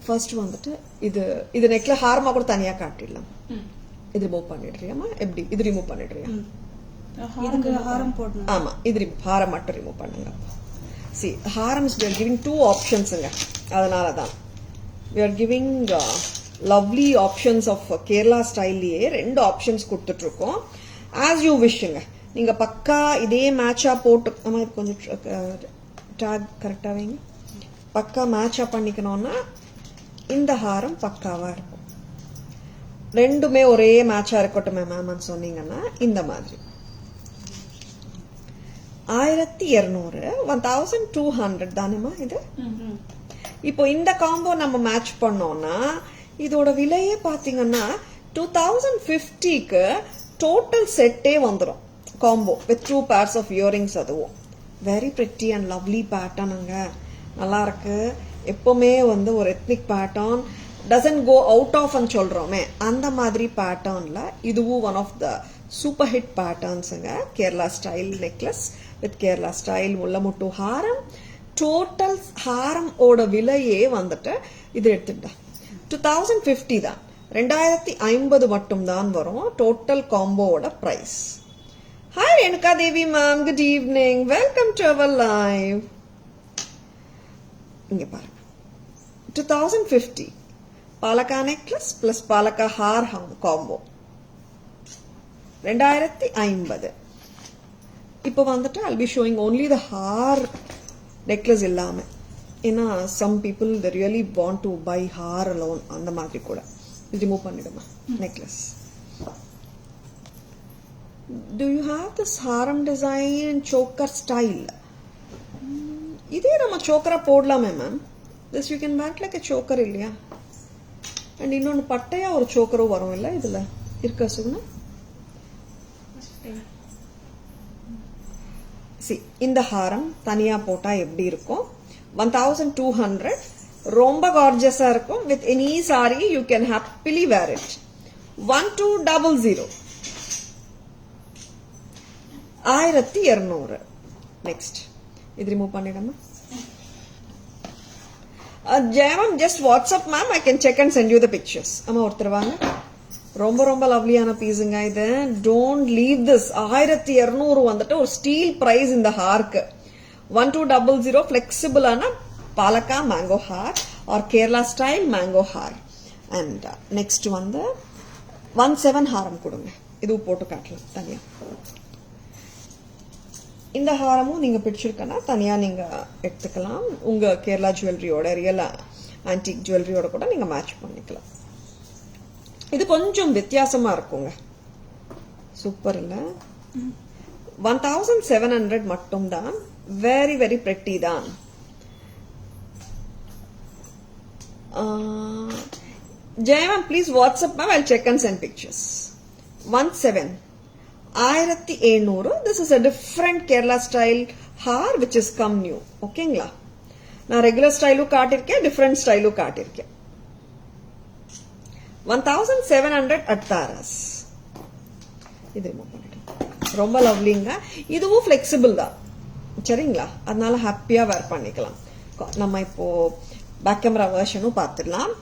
ஃபர்ஸ்ட் வந்துட்டு இது நெக்ல ஹாரமா கூட தனியா காட்டிடலாம். இது ரிமூவ் பண்ணிடுறியாமா, எப்படி இது ரிமூவ் பண்ணிடுறியா. இதுக்கு ஹாரம் போடணும். ஆமா, இது ஹாரம் மட்டும் ரிமூவ் பண்ணுங்க. Harams we are giving two optionsங்க. அதனால தான் we are giving lovely options of Kerala ஸ்டைல்லயே ரெண்டு ஆப்ஷன்ஸ் கொடுத்துட்டு இருக்கோம். as you wishங்க. நீங்க பக்கா இதே மேட்சா போட்டு நம்ம கொஞ்சம் டாக் கரெக்டா வைங்க. பக்கா மேட்சா பண்ணிக்கணும்னா இந்த ஹாரம் பக்காவா இருக்கும். ரெண்டுமே ஒரே மேட்சா இருக்கட்டும் மேம் சொன்னீங்கன்னா இந்த மாதிரி 1200 1200 தானேமா இது. இப்போ இந்த காம்போ நம்ம மேட்ச் பண்ணோம்னா இதோட விலையே பாத்தீங்கன்னா 2050க்கு டோட்டல் செட்டே வந்துடும். Combo with 2 pairs of earrings. அதுவும் வெரி பிரிட்டி அண்ட் லவ்லி பேட்டர்னுங்க. நல்லா இருக்கு. எப்பவுமே வந்து ஒரு ethnic pattern doesn't go out of சொல்றோமே அந்த மாதிரி பேட்டர்ன்ல இதுவும் one of the super hit பேட்டர்ன்ஸுங்க. Kerala style necklace with Kerala style முல்லமுட்டு ஹாரம். டோட்டல் ஹாரம் ஓட விலையே வந்துட்டு இது எடுத்துட்டா 2050 தான். 2050 மட்டும் தான் வரும் டோட்டல் காம்போவோட price. Hi Renuka Devi ma'am, good evening, welcome to our live. இங்க பாருங்க 2050 பாலக்கா நெக்லஸ் பிளஸ் பாலக்கா ஹார் காம்போ 2050. இப்போ வந்துட்டு I'll be showing only the haar necklace இல்லாம. ஏன்னா some people they really want to buy haar alone. அந்த மாதிரி கூட ரிமூவ் பண்ணிடுமா necklace. Do you have this haram design choker style? இதே நம்ம சோக்கரா போடலாமே ma'am. This you can wear like a choker இல்லையா. அண்ட் இன்னொன்னு பட்டையா ஒரு சோக்கரும் வரும் இல்ல இதுல இருக்கா சுகுணா. இந்த ஹாரம் தனியா போட்டா எப்படி இருக்கும். 1200 ரொம்ப கார்ஜியஸா இருக்கும். With any sari you can happily wear it. 1200 1200. Next இது ரிமூவ் பண்ணிடுமா. Jayam, just WhatsApp ma'am, I can check and send you the pictures. அம்மா ஒருத்தர் வாங்க. ரொம்ப ரொம்ப லவ்லியான பீஸுங்க இது. Don't leave this. 1200 வந்துட்டு ஒரு ஸ்டீல் பிரைஸ் இந்த ஹார்க்கு. 1200 ஃபிளெக்சிபிளான பாலக்கா மேங்கோ ஹார் ஆர் கேரளா ஸ்டைல் மேங்கோ ஹார். அண்ட் நெக்ஸ்ட் வந்து 17 ஹாரம் கொடுங்க. இது போட்டு காட்டலாம் தனியா. இந்த ஹாரமும் நீங்க பிடிச்சிருக்கனா தனியா நீங்க எடுத்துக்கலாம். உங்க கேரளா ஜுவல்லரியோட ரியல் ஆன்டிக் ஜுவல்லரியோட கூட நீங்க மேட்ச் பண்ணிக்கலாம். இது கொஞ்சம் வித்தியாசமா இருக்குங்க. சூப்பர் இல்ல. 1700 மட்டும் தான். வெரி வெரி பிரெட்டி தான். Jayam, please WhatsApp ma'am. I'll check and send pictures. 1700. This is a different Kerala style haar which is come new. ஓகேங்களா. நான் ரெகுலர் ஸ்டைலும் காட்டிருக்கேன், டிஃபரெண்ட் ஸ்டைலும் காட்டிருக்கேன். 1700 at Taras. இது ரிமூவ் பண்ணிட்டேன். ரொம்ப லவ்லிங்க. இதுவும் ஃபிளெக்சிபிள் தான். சரிங்களா? அதனால ஹாப்பியா வேர் பண்ணிக்கலாம். நம்ம இப்போ பேக் கேமரா வெர்ஷனும் பார்த்துடலாம்.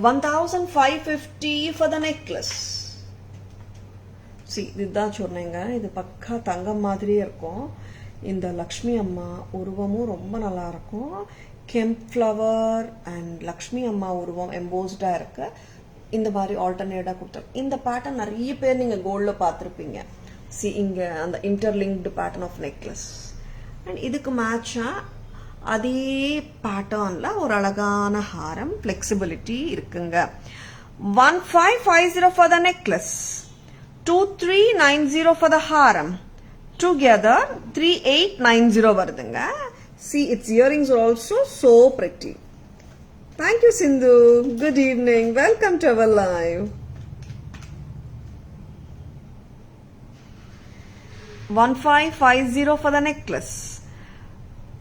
$1,550 for the necklace. இதுதான் சொன்னேங்க, இது பக்கா தங்கம் மாதிரியே இருக்கும். இந்த லக்ஷ்மி அம்மா உருவமும் ரொம்ப நல்லா இருக்கும். கெம்ப் ஃப்ளவர் அண்ட் லக்ஷ்மி அம்மா உருவம் எம்போஸ்டா இருக்கு. இந்த மாதிரி ஆல்டர்னேட்டா கொடுத்துருக்கு. இந்த பேட்டர்ன் நிறைய பேர் நீங்க கோல்ட்ல பார்த்துருப்பீங்க. இங்க அந்த interlinked pattern of necklace. And இதுக்கு மேட்சா அதே பேட்டர்ன்ல ஒரு அழகான ஹாரம், ஃபிளெக்சிபிலிட்டி இருக்குங்க. 1550 for the necklace, 2390 for the haram, together 3890 வருதுங்க. See, its earrings are also so pretty. Thank you, Sindhu. Good evening. Welcome to our live. 1550 for the necklace,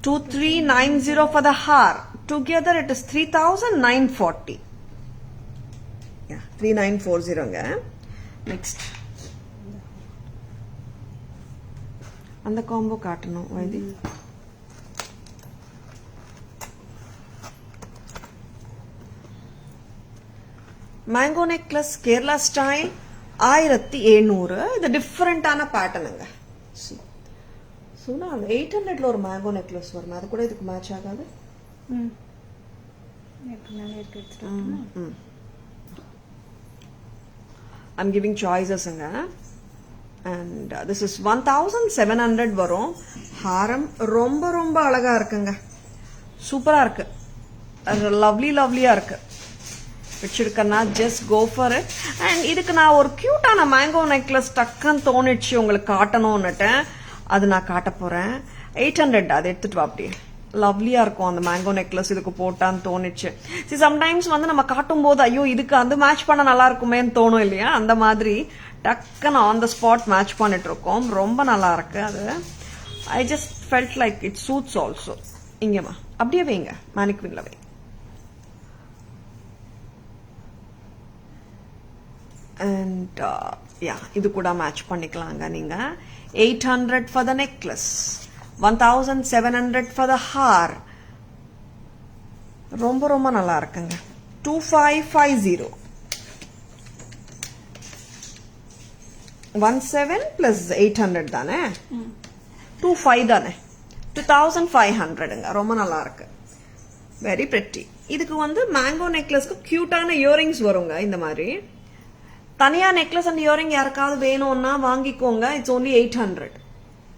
2390 for the har. Together it is 3940. Yeah, 3940. Next. And the combo காட்டணும் why this. Mango necklace Kerala style 1700. இது டிஃபரெண்டான பேட்டர்னுங்க. அந்த 800ல ஒரு மேங்கோ நெக்லஸ் வரும், அது கூட இதுக்கு மேட்ச் ஆகாது. I'm giving choices. And this is 1700 வரும். ஹாரம் ரொம்ப ரொம்ப அழகா இருக்குங்க, சூப்பரா இருக்கு, லவ்லியா இருக்கு. வச்சிருக்கேன்னா just go for it. And இதுக்கு நான் ஒரு கியூட்டான மேங்கோ நெக்லஸ் டக்குன்னு தோணிடுச்சு உங்களுக்கு காட்டணும்னுட்டு, அது நான் காட்ட போறேன். 800 அது எடுத்துட்டு வா. அப்படியே லவ்லியா இருக்கும் அந்த மேங்கோ நெக்லஸ், இதுக்கு போட்டான்னு தோணிச்சு. சம்டைம்ஸ் வந்து நம்ம காட்டும் போது ஐயோ இதுக்கு அந்த மேட்ச் பண்ண நல்லா இருக்குமேன்னு தோணும் இல்லையா, அந்த மாதிரி டக்குன்னு ஆன் த ஸ்பாட் மேட்ச் பண்ணிட்டு இருக்கோம். ரொம்ப நல்லா இருக்கு அது. I just felt like it suits also. இங்கேமா அப்படியே வைங்க, மேனிக்வின்ல வை. And இது கூட மேட்ச் பண்ணிக்கலாங்க நீங்க. 800 for the necklace, 1700 for the har. ரொம்ப ரொம்ப நல்லா இருக்குங்க. 2550. 17 plus 800 தானே, 25 தானே, 2500ங்க. ரொம்ப நல்லா இருக்கு, வெரி பிரிட்டி. இதுக்கு வந்து மேங்கோ நெக்லஸ்க்கு கியூட்டான இயரிங்ஸ் வருங்க. இந்த மாதிரி தனியா நெக்லஸ் அண்ட் இயரிங் யாருக்காவது வேணும்னா வாங்கிக்கோங்க. It's only 800.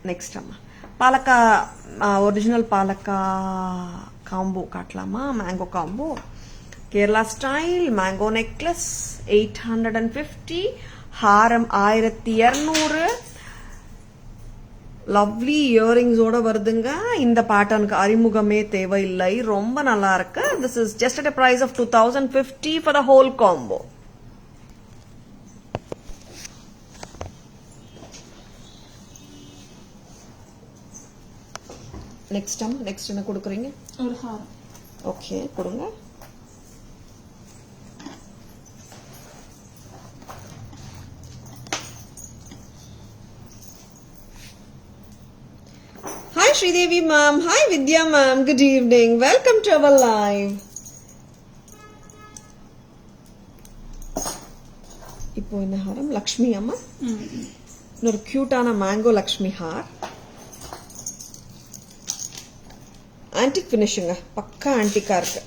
நெக்ஸ்ட் அம்மா பாலக்கா, ஒரிஜினல் பாலக்கா காம்போ காட்டலாமா? Mango combo Kerala style mango necklace 850, ஹாரம் 1200. லவ்லி இயரிங்ஸோட வருதுங்க. இந்த பேட்டர்னுக்கு அறிமுகமே தேவையில்லை, ரொம்ப நல்லா இருக்கு. This is just at a price of 2050 for the whole combo. Next என்ன கொடுக்குறீங்க? ஒரு ஹாரம். ஓகே கொடுங்க. Hi Sridevi ma'am, hi Vidya ma'am, good evening, welcome to our live. இப்போ இந்த ஹாரம் லக்ஷ்மி அம்மா, இன்னொரு கியூட்டான மேங்கோ லக்ஷ்மி ஹார். ஆன்டிக் ஃபினிஷிங்க, பக்கா ஆன்டிக்கா இருக்கு.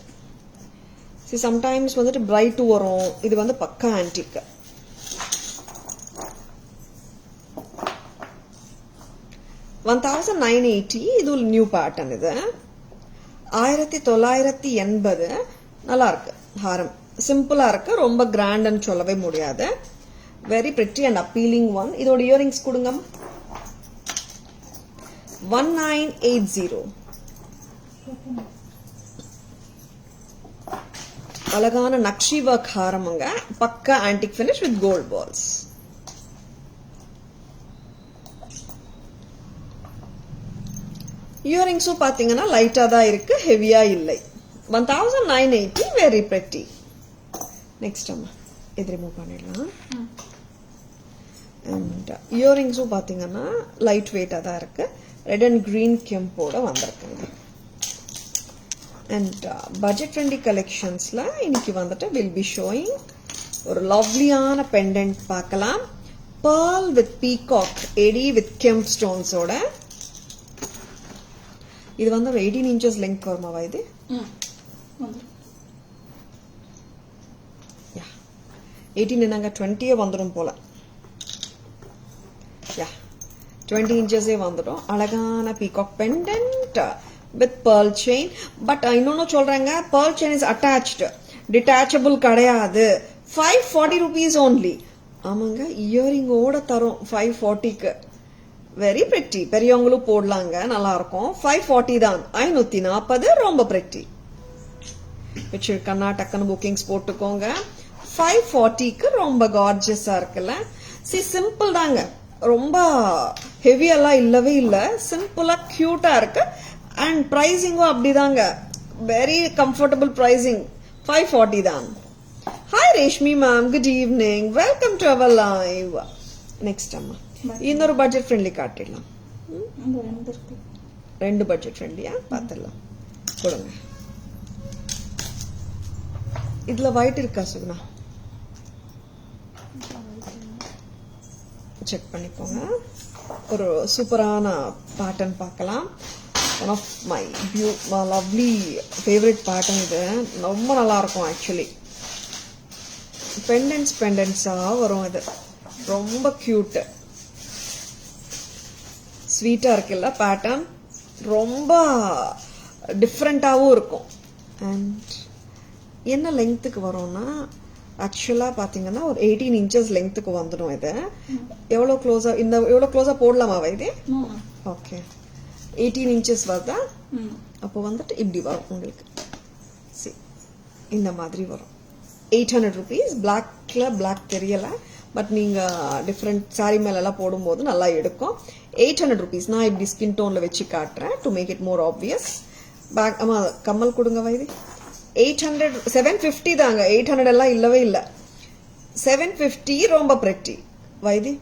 சம்டைம்ஸ் வந்துட்டு பிரைட் வரும், இது வந்து பக்கா ஆன்டிக். $1980. இது ஒரு நியூ பேட்டர்ன். இது 1980. நல்லா இருக்கு ஹாரம், சிம்பிளா இருக்கு, ரொம்ப கிராண்ட்னு சொல்லவே முடியாது. Very pretty and appealing one. இதோட இயரிங்ஸ் கொடுங்க. 1980. அழகான நக்ஷி ஒர்க் ஹாரமுங்க, பக்கா antique finish with gold balls. இயரிங்ஸும் பார்த்தீங்கன்னா லைட்டாக தான் இருக்கு, ஹெவியா இல்லை. 1980, வெரி pretty. நெக்ஸ்ட் அம்மா இது ரிமூவ் பண்ணிடலாம். அண்ட் இயரிங்ஸும் பார்த்தீங்கன்னா லைட் வெயிட்டாக தான் இருக்கு, ரெட் அண்ட் கிரீன் கெம்போட வந்திருக்குங்க. அண்ட் பட்ஜெட் ஃப்ரெண்ட்லி கலெக்ஷன்ஸ்ல இன்னைக்கு வந்துட்டு வில் பி ஷோயிங் ஒரு லவ்லியான பெண்டன்ட் பார்க்கலாம். pearl with peacock AD with kemp ஸ்டோன்ஸோட. இது வந்து ஒரு 18 inches லெங்க் வருமாவா இது? 18 என்னங்க 20 வந்துடும் போல. 20 inches வந்துடும். அழகான peacock pendant with pearl chain. But இன்னொன்னு சொல்றேங்க, pearl chain is attached, detachable கிடையாது. 540 rupees only. ஆமாங்க, இயரிங்கோட தரும் 540க்கு. வெரி பிரிட்டி, பெரியவங்களும் போடலாங்க, நல்லா இருக்கும். 540 தான், 540, ரொம்ப பிரிட்டி. வச்சிருக்கா டக்குன்னு புக்கிங்ஸ் போட்டுக்கோங்க. 540க்கு ரொம்ப கார்ஜியஸா இருக்குல்ல. சிம்பிள் தாங்க, ரொம்ப ஹெவியெல்லாம் இல்லவே இல்லை, சிம்பிளா கியூட்டா இருக்கு. அண்ட் பிரைசிங்கும் அப்படிதாங்க, வெரி கம்ஃபர்டபுள் பிரைசிங். 540 தான். Hi Reshmi ma'am, good evening, welcome to our live. Next அம்மா இன்னொரு பட்ஜெட் ஃப்ரெண்ட்லி காட்டிடலாம். 2 பட்ஜெட் ஃப்ரெண்ட்லியா பார்த்துடலாம். கொடுங்க. இதுல ஒயிட் இருக்கா சுகுணா? செக் பண்ணிக்கோங்க. ஒரு சூப்பரான பேட்டர்ன் பார்க்கலாம். One of my lovely favourite pattern இது. ரொம்ப நல்லா இருக்கும் ஆக்சுவலி. பெண்டன்ஸா வரும் இது, ரொம்ப கியூட், ஸ்வீட்டா இருக்குல்ல பேட்டர்ன், ரொம்ப டிஃப்ரெண்டாவும் இருக்கும். அண்ட் என்ன லெங்க்த்துக்கு வரும்னா ஆக்சுவலா பாத்தீங்கன்னா ஒரு 18 inches லெங்க்த்துக்கு வந்துடும். இது எவ்வளவு க்ளோஸா, இந்த எவ்வளவு க்ளோஸா போடலாமாவா இது? ஓகே, 18 inches வருதா? அப்போ வந்துட்டு இப்படி வரும் உங்களுக்கு. இந்த மாதிரி வரும். 800 rupees. பிளாக்ல பிளாக் தெரியல, பட் நீங்க டிஃப்ரெண்ட் சாரி மேல எல்லாம் போடும்போது நல்லா எடுக்கும். 800 rupees. நான் இப்படி ஸ்கின் டோன்ல வச்சு காட்டுறேன் to make it more obvious. Back ஆமா, கம்மல் கொடுங்க வைதி. 800, 750 தாங்க, 800 எல்லாம் இல்லவே இல்லை. 750, ரொம்ப பிரெட்டி வைதி.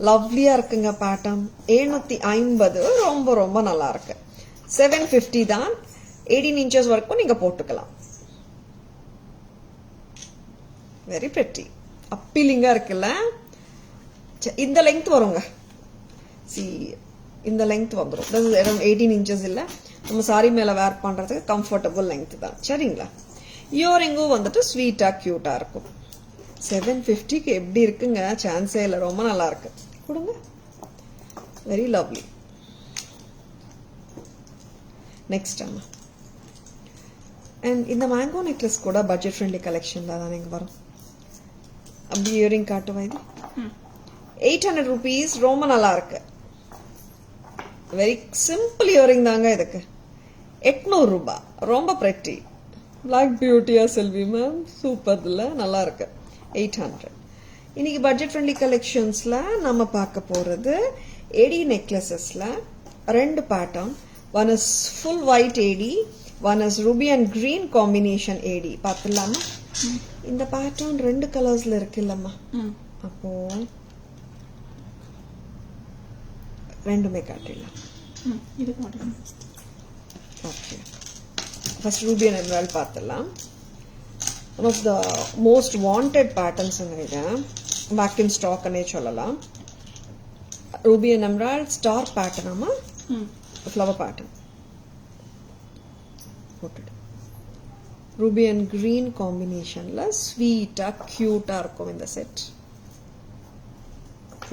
லவ்லியா இருக்குங்க பேட்டர்ன். 750, ரொம்ப ரொம்ப நல்லா இருக்கு. 750 தான், 18 inches வரைக்கும் நீங்க போட்டுக்கலாம். வெரி பிரெட்டி, அப்பீலிங்கா இருக்குல்ல. இந்த லெங்த் வருங்க, இந்த லெங்த் வந்துடும். 18 inches இல்ல, நம்ம சாரி மேல வேர் பண்றதுக்கு கம்ஃபர்டபுள் லெங்த் தான். சரிங்களா? இயரிங்கும் வந்துட்டு ஸ்வீட்டா கியூட்டா இருக்கும். 750க்கு எப்படி இருக்குங்க, சான்ஸே இல்லை, ரொம்ப நல்லா இருக்கு. கொடுங்க. Very lovely. நெக்ஸ்ட் அம்மா, அண்ட் இந்த மேங்கோ நெக்லஸ் கூட பட்ஜெட் ஃப்ரெண்ட்லி கலெக்ஷன்ல தான் இங்க வரும். அப்படி இயரிங் காட்டுவா இது. 800 rupees, ரொம்ப நல்லா இருக்கு. வெரி சிம்பிள் இயரிங் தாங்க இதுக்கு. 800 ரூபாய், ரொம்ப பிரெட்டி. பிளாக் பியூட்டியா செல்வி மேம், சூப்பர் இல்ல, நல்லா இருக்கு. 800. இன்னைக்கு பட்ஜெட் ஃப்ரெண்ட்லி கலெக்ஷன்ஸ்ல நம்ம பார்க்க போறது ஏடி நெக்லஸஸ்ல 2 pattern. One is full white AD, one is ruby and green combination AD. பார்த்துலாமா? இந்த பேட்டர்ன் 2 கலர்ஸ்ல இருக்கு இல்லம்மா, அப்போ ரெண்டுமே காட்டிடலாம். Okay, first ruby and emerald பார்த்துடலாம். One of the most wanted patterns இது, பேக் இன் ஸ்டாக் அனே சொல்லலாம். ரூபி அண்ட் எமரால்ட் ஸ்டார் பேட்டர்னாமா, ஃப்ளவர் பேட்டர்ன் போட்டுட்டு ரூபி அண்ட் கிரீன் காம்பினேஷன்ல ஸ்வீட்டா கியூட்டா இருக்கும் இந்த செட்.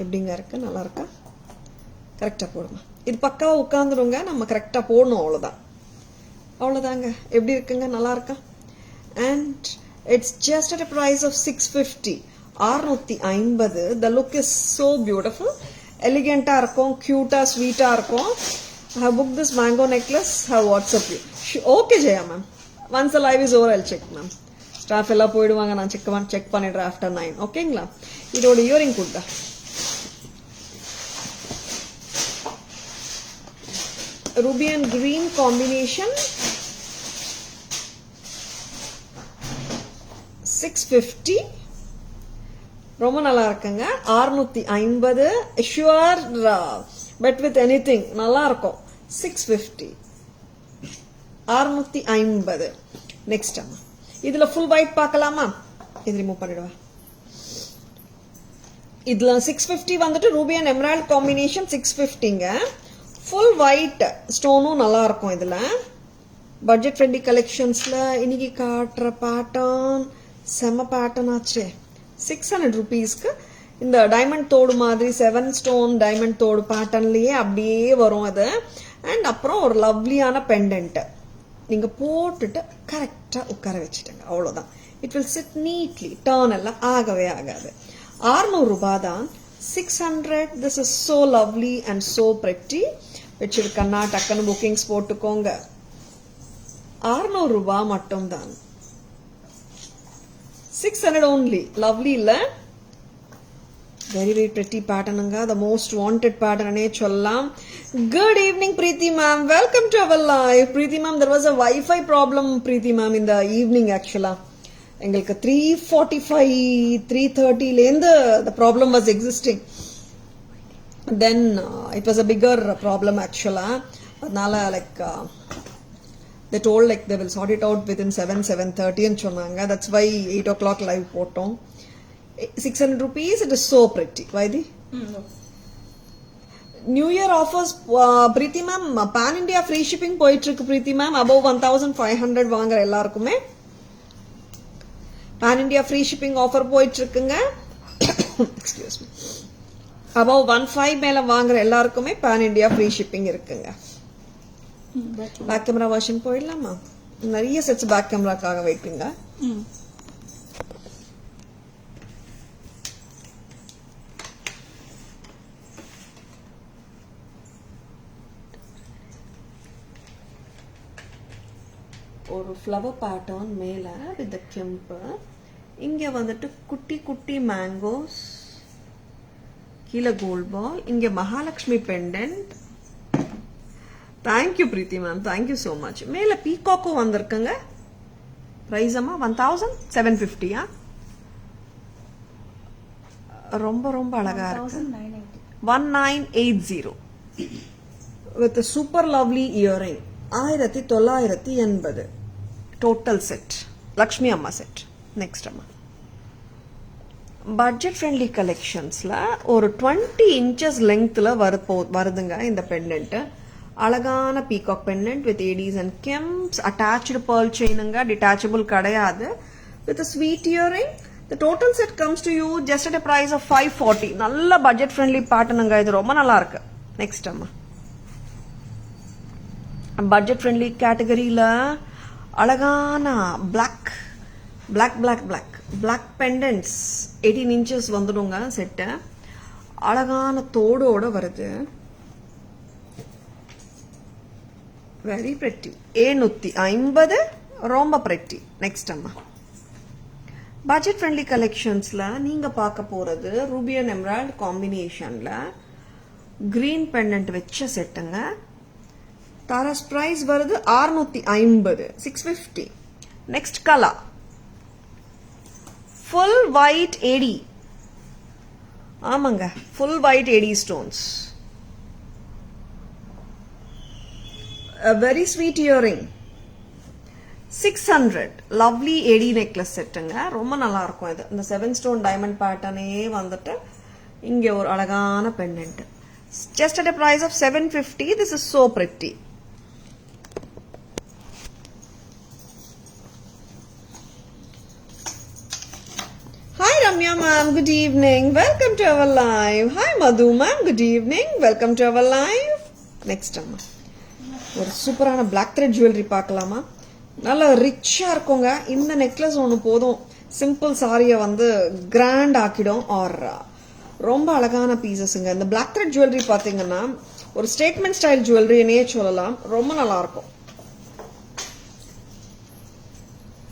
எப்படிங்க இருக்கு, நல்லா இருக்கா? கரெக்டா போடுங்க. இது பக்காவா உட்காந்துருங்க, நம்ம கரெக்டா போடணும், அவ்வளவுதான். அவ்வளவுதாங்க. எப்படி இருக்குங்க, நல்லா இருக்கா? And it's just at a price of 650. 650. The look is so beautiful. எலிகென்ட்டா இருக்கும், கியூட்டா ஸ்வீட்டா இருக்கும். I have booked this mango necklace. Have WhatsApp you. Okay Jaya ma'am. Once the live is over, I'll check ma'am. Staff எல்லாம் போயிடுவாங்க, நான் செக் பண்ணிடுறேன் after 9. ஓகேங்களா? இதோட இயரிங் கொடுத்தா ruby and green combination 650. ரொம்ப நல்லா இருக்குங்க. 650. ஷுவர் பெட் வித் எனிதிங் நல்லா இருக்கும். 650. 650. நெக்ஸ்ட் அம்மா இதுல ஃபுல் ஒயிட் பார்க்கலாமா? இது ரிமூவ் பண்ணிடுவா. இதுல 650 வந்துட்டு ரூபி அண்ட் எமரால்ட் காம்பினேஷன் 650ங்க. ஃபுல் ஒயிட் ஸ்டோனும் நல்லா இருக்கும். இதுல பட்ஜெட் ஃப்ரெண்ட்லி கலெக்ஷன்ஸ்ல இன்னைக்கு காட்டுற பேட்டர்ன் செம பேட்டர்ன் ஆச்சு. 600 rupeesக்கு இந்த டைமண்ட் தோடு மாதிரி 7 ஸ்டோன் டைமண்ட் தோடு பேட்டர்ன்லயே அப்படியே வரும் அது. அண்ட் அப்புறம் ஒரு லவ்லியான பெண்டன்ட் நீங்க போட்டுட்டு கரெக்டா உட்கார வச்சுட்டங்க. அவ்வளவுதான். It will sit neatly. Turn எல்லாம் ஆகவே ஆகாது. 600 ரூபாய் தான். 600. This is so lovely and so pretty. வச்சிருக்கன்னா டக்குன்னு புக்கிங்ஸ் போட்டுக்கோங்க. 600 ரூபாய் மட்டும் தான். 600 only. Lovely இல்ல? Very very pretty pattern anga. The most wanted pattern ane sollalam. Good evening Preeti ma'am. Welcome to our live. Preeti ma'am, there was a Wi-Fi problem Preeti ma'am in the evening actually. எங்களுக்கு 3:45 3:30 லேந்து the problem was existing. Then it was a bigger problem actually. அதனால like they told like they will sort it out within 7:30 ன்னு சொன்னாங்க. That's why 8 o'clock live போட்டோம். 600 rupees. It is so pretty. Why the New Year offers Preeti ma'am pan India free shipping போயிட்டு இருக்கு Preeti ma'am. Above 1500 வாங்குற எல்லாருக்குமே pan India free shipping offer போயிட்டு இருக்குங்க. Excuse me. Above 15 மேல வாங்குற எல்லாருக்குமே pan India free shipping இருக்குங்க. பேக் கேமரா வெர்ஷன் போயிடலாமா? நிறைய செட்ஸ் பேக் கேமராக்காக வைப்பீங்க. ஒரு ஃப்ளவர் பேட்டர்ன் மேல வித் கெம்பு. இங்க வந்துட்டு குட்டி குட்டி மேங்கோஸ். கீழே கோல்ட் பால். இங்க Mahalakshmi pendant. Thank you Preeti ma'am. Thank you so much. மேல பீகாக்கும் வந்திருக்குங்க. பிரைஸ் அம்மா 1750. ரொம்ப ரொம்ப அழகா இருக்கு. 1980 with a super lovely earring. 1980 total set. Lakshmi amma set. Next amma budget friendly collectionsல ஒரு 20 inches lengthல வருதுங்க இந்த பெண்டன்ட். அழகான peacock pendant with ADs and kemps. Attached pearl செயினுங்க. டிட்டாச்சபிள் கிடையாது. With sweet earring. The total set comes to you just at a price of 540. நல்ல பட்ஜெட் ஃப்ரெண்ட்லி பேட்டர்னுங்க. இது ரொம்ப நல்லா இருக்கு. நெக்ஸ்ட் அம்மா பட்ஜெட் ஃப்ரெண்ட்லி கேட்டகரியில அழகான பிளாக் பெண்டன்ட்ஸ் 18 inches வந்துடுங்க செட்டு. அழகான தோடோட வருது. Very pretty. 750. ரொம்ப பிரெட்டி. நெக்ஸ்ட் அம்மா பட்ஜெட் ஃப்ரெண்ட்லி கலெக்ஷன்ஸ்ல நீங்க பார்க்க போறது ரூபி அண்ட் எமரால்ட் காம்பினேஷன்ல கிரீன் பெண்டன்ட் வச்ச செட்டுங்க. தாராஸ் பிரைஸ் வருது 650. 650. Next colour full white AD. ஆமாங்க, full white AD stones. A very sweet earring. 600. Lovely AD necklace செட்டுங்க. ரொம்ப நல்லா இருக்கும் இது. இந்த 7 stone diamond patternே வந்துட்டு இங்க ஒரு அழகான pendant. Just at a price of 750. This is so pretty. Hi Ramya ma'am, good evening. Welcome to our live. Hi Madhu ma'am, good evening. Welcome to our live. Next அம்மா ஒரு சூப்பரான பிளாக் த்ரெட் ஜுவல்லரி பார்க்கலாமா? நல்லா ரிச்சா இருக்குங்க. இந்த நெக்லஸ் ஒன்று போதும் சிம்பிள் சாரியை வந்து கிராண்ட் ஆக்கிடும். ஆர் ரொம்ப அழகான பீசஸ்ங்க. இந்த பிளாக் த்ரெட் ஜுவல்லரி பார்த்தீங்கன்னா ஒரு ஸ்டேட்மெண்ட் ஸ்டைல் ஜுவல்லரினே சொல்லலாம். ரொம்ப நல்லா இருக்கும்.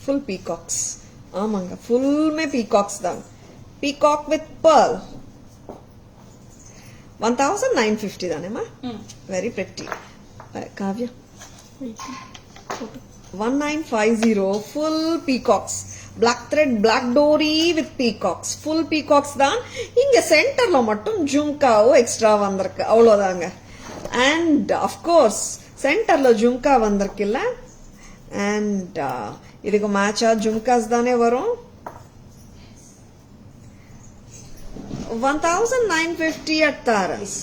Full peacocks. ஆமாங்க, ஃபுல்மே பீகாக்ஸ் தான். Peacock with pearl. 1950 தானேம்மா? Very pretty. Kavya Wait. Photo. 1950 full peacocks, black thread black dory with peacocks, full peacocks தான். இங்க சென்டர்ல மட்டும் ஜும்காவோ எக்ஸ்ட்ரா வந்திருக்கு, அவ்வளோதாங்க. அண்ட் அஃப்கோர்ஸ் சென்டர்ல ஜும்கா வந்திருக்குல்ல, அண்ட் இதுக்கு மேட்சா ஜும்காஸ் தானே வரும். 1950 at Taras.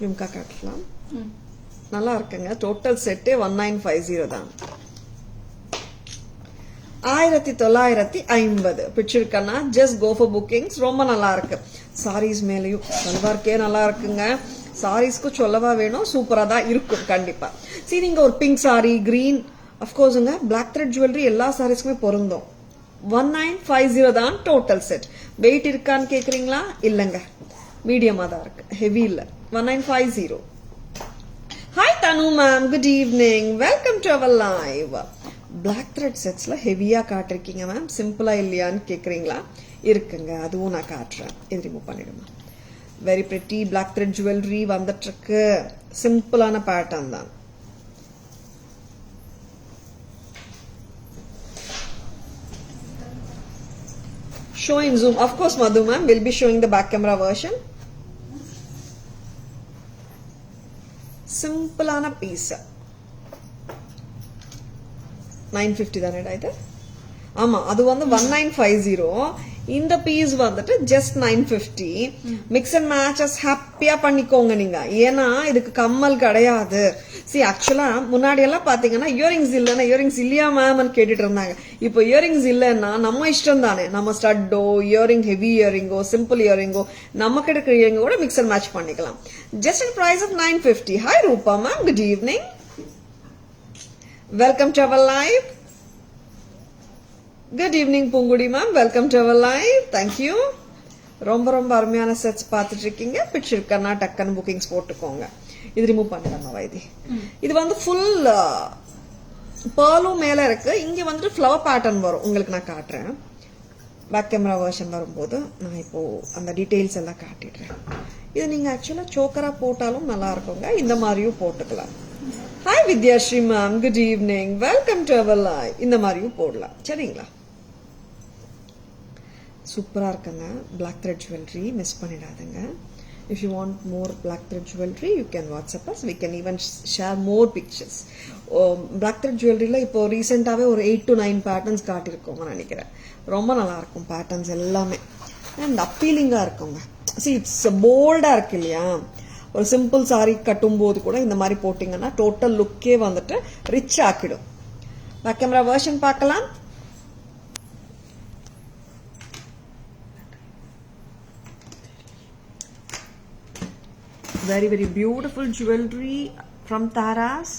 ஜும்கா காட்டலாம், நல்லா இருக்குங்க. டோட்டல் செட்டே 1950 தான். 1950 பிடிச்சிருக்கனா ஜஸ்ட் கோ ஃபார் புக்கிங்ஸ். ரொம்ப நல்லா இருக்கு. சாரீஸ் மேலேயும் சல்வார்க்கே நல்லா இருக்குங்க. சாரீஸ்க்கு சொல்லவா வேணும், சூப்பரா தான் இருக்கும் கண்டிப்பா. சரி, நீங்க ஒரு பிங்க் சாரி, கிரீன், அஃப்கோர்ஸுங்க பிளாக் த்ரெட் ஜுவல்லரி எல்லா சாரீஸ்க்குமே பொருந்தும். 1950 தான் டோட்டல் செட். வெயிட் இருக்கான்னு கேக்குறீங்களா? இல்லங்க, மீடியமா தான் இருக்கு, ஹெவி இல்ல. 1950. Hi Tanu ma'am, good evening. Welcome to our live. Black thread setsல ஹெவியா காட்டிருக்கீங்க மேம், சிம்பிளா இல்லையான்னு கேக்குறீங்களா? இருக்குங்க, அதுவும் நான் காட்டுறேன். இது ரிமூவ் பண்ணிடுமா. Very pretty black thread jewellery வந்துட்டு இருக்கு. சிம்பிளான பேட்டர்ன் தான். Show in zoom. Of course, Madhu ma'am will be showing the back camera version. சிம்பிளான பீஸ். 950 தானே இது? ஆமா, அது வந்து 1950. இந்த பீஸ் வந்துட்டு ஜஸ்ட் 950. மிக்ஸ் அண்ட் மேட்சஸ் ஹாப்பியா பண்ணிக்கோங்க நீங்க, ஏன்னா இதுக்கு கம்மல் கிடையாது. சி ஆக்சுவலா முன்னாடி எல்லாம் பாத்தீங்கன்னா இயரிங்ஸ் இல்லைன்னா இயரிங்ஸ் இல்லையா மேம்னு கேட்டுட்டு இருந்தாங்க. இப்போ இயரிங்ஸ் இல்லைன்னா நம்ம இஷ்டம் தானே, நம்ம ஸ்டட்டோ, இயரிங், ஹெவி இயரிங்கோ, சிம்பிள் இயரிங்கோ, நம்ம கிடைக்கிற இயரிங்கோ கூட மிக்ஸ் அண்ட் மேட்ச் பண்ணிக்கலாம். Just at price of 950. Hi Rupa ma'am, good evening. Welcome to our live. Good evening Poonkudi ma'am, welcome to our live. Thank you. ரொம்ப ரொம்ப அருமையான செட்ஸ் பார்த்துட்டு இருக்கீங்க. பிடிச்சிருக்கா டக்குன்னு புக்கிங்ஸ் போட்டுக்கோங்க. இது ரிமூவ் பண்ணிடலாம் வைத்தி. இது வந்து ஃபுல் பேர்லும் மேல இருக்கு. இங்க வந்துட்டு ஃப்ளவர் பேட்டர்ன் வரும், உங்களுக்கு நான் காட்டுறேன். பேக் கேமரா வெர்ஷன் வரும்போது நான் இப்போ அந்த டீடைல்ஸ் எல்லாம் காட்டிடுறேன். இது நீங்க ஆக்சுவலா சோக்கரா போட்டாலும் நல்லா இருக்குங்க, இந்த மாதிரியும் போட்டுக்கலாம். Hi Vidyashree ma'am, good evening. Welcome to our live. இந்த மாதிரியும் போடலாம், சரிங்களா? சூப்பரா இருக்குங்க. பிளாக் த்ரெட் ஜுவல்லரி மிஸ் பண்ணிடாதுங்க. If you want more black thread jewelry, you can WhatsApp us. We can even share more pictures. Black thread jewelry la இப்போ ரீசெண்டாவே ஒரு 8 to 9 பேட்டர்ன்ஸ் காட்டியிருக்கோங்க நினைக்கிறேன். ரொம்ப நல்லா இருக்கும் பேட்டர்ன்ஸ் எல்லாமே, அண்ட் அப்பீலிங்கா இருக்குங்க. See, it's போல்டா இருக்கு இல்லையா? ஒரு சிம்பிள் சாரி கட்டும் போது கூட இந்த மாதிரி போட்டீங்கன்னா டோட்டல் லுக்கே வந்துட்டு ரிச் ஆக்கிடும். பேக் கேமரா வெர்ஷன் பார்க்கலாம். Very very beautiful jewelry from Taras.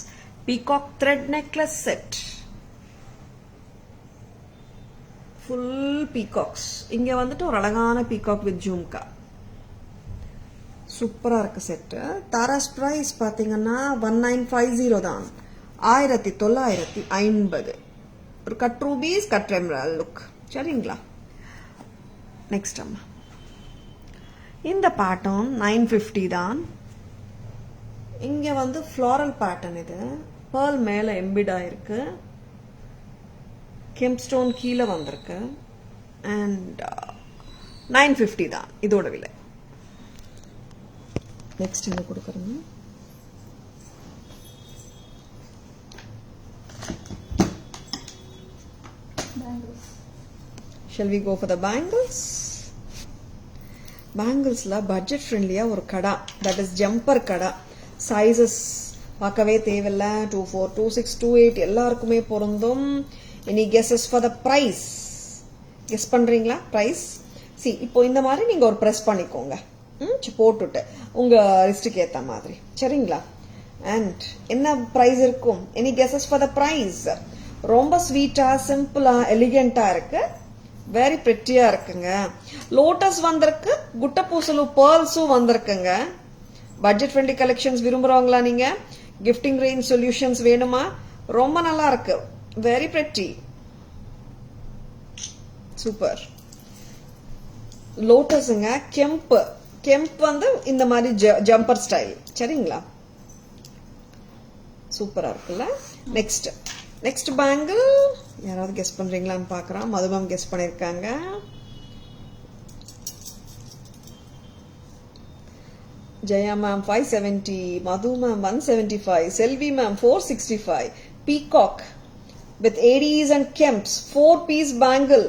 Peacock thread necklace set. Full peacocks. இங்க வந்துட்டு ஒரு அழகான peacock with jhumka. சூப்பரா இருக்கு செட். தாராஸ் பிரைஸ் பாத்தீங்கன்னா 1950 தான். 1950. ஒரு cut rupees, cut emerald look, சரிங்களா? நெக்ஸ்ட் அம்மா, இந்த பேட்டர்ன் 950 தான். இங்க வந்து ஃப்ளாரல் பேட்டர்ன். இது பேர்ல் மேல எம்பிட் ஆயிருக்கு, கெம்ஸ்டோன் கீழே வந்திருக்கு, அண்ட் 950 தான் இதோட விலை. நெக்ஸ்ட் என்ன கொடுக்குறேங்க? Shall we go for the bangles? பேங்கிள்ஸ்ல பட்ஜெட் ஃப்ரெண்ட்லியா ஒரு கடா, தட் இஸ் ஜம்பர் கடா. சைசஸ் பார்க்கவே தேவையில்ல. 24, 26, 28 எல்லாருக்குமே பொருந்தும். Any guesses for the price? Guess பண்றீங்களா பிரைஸ்? சி, இப்போ இந்த மாதிரி நீங்க ஒரு ப்ரெஸ் பண்ணிக்கோங்க, போட்டுட்டு உங்க ரிஸ்டுக்கு ஏத்த மாதிரி, சரிங்களா? அண்ட் என்ன பிரைஸ் இருக்கும்? Any guesses for the price? ரொம்ப ஸ்வீட்டா, சிம்பிளா, எலிகென்ட்டா இருக்கு. வெரி பிரிட்டியா இருக்குங்க. லோட்டஸ் வந்திருக்கு, குட்டப்பூசலு பேர்ல்ஸும் வந்திருக்குங்க. பட்ஜெட் ஃப்ரெண்ட்லி கலெக்ஷன்ஸ் விரும்புறவங்களா நீங்க? கிஃப்டிங் ரேஞ்ச் சொல்யூஷன்ஸ் வேணுமா? ரொம்ப நல்லா இருக்கு. Very pretty, super. லோட்டஸ்ங்க, கெம்பு கெம்ப் வந்து இந்த மாதிரி ஜம்பர் ஸ்டைல். சரிங்களா? சூப்பரா இருக்குல்ல? நெக்ஸ்ட் பேங்கிள் யாராவது கெஸ் பண்றீங்களான்னு பார்க்கறோம். மதுபம் கெஸ் பண்ணிருக்காங்க. Jaya ma'am 570, Madhu ma'am 175, Selvi ma'am 465, Peacock with ADs and Kemps 4-piece bangle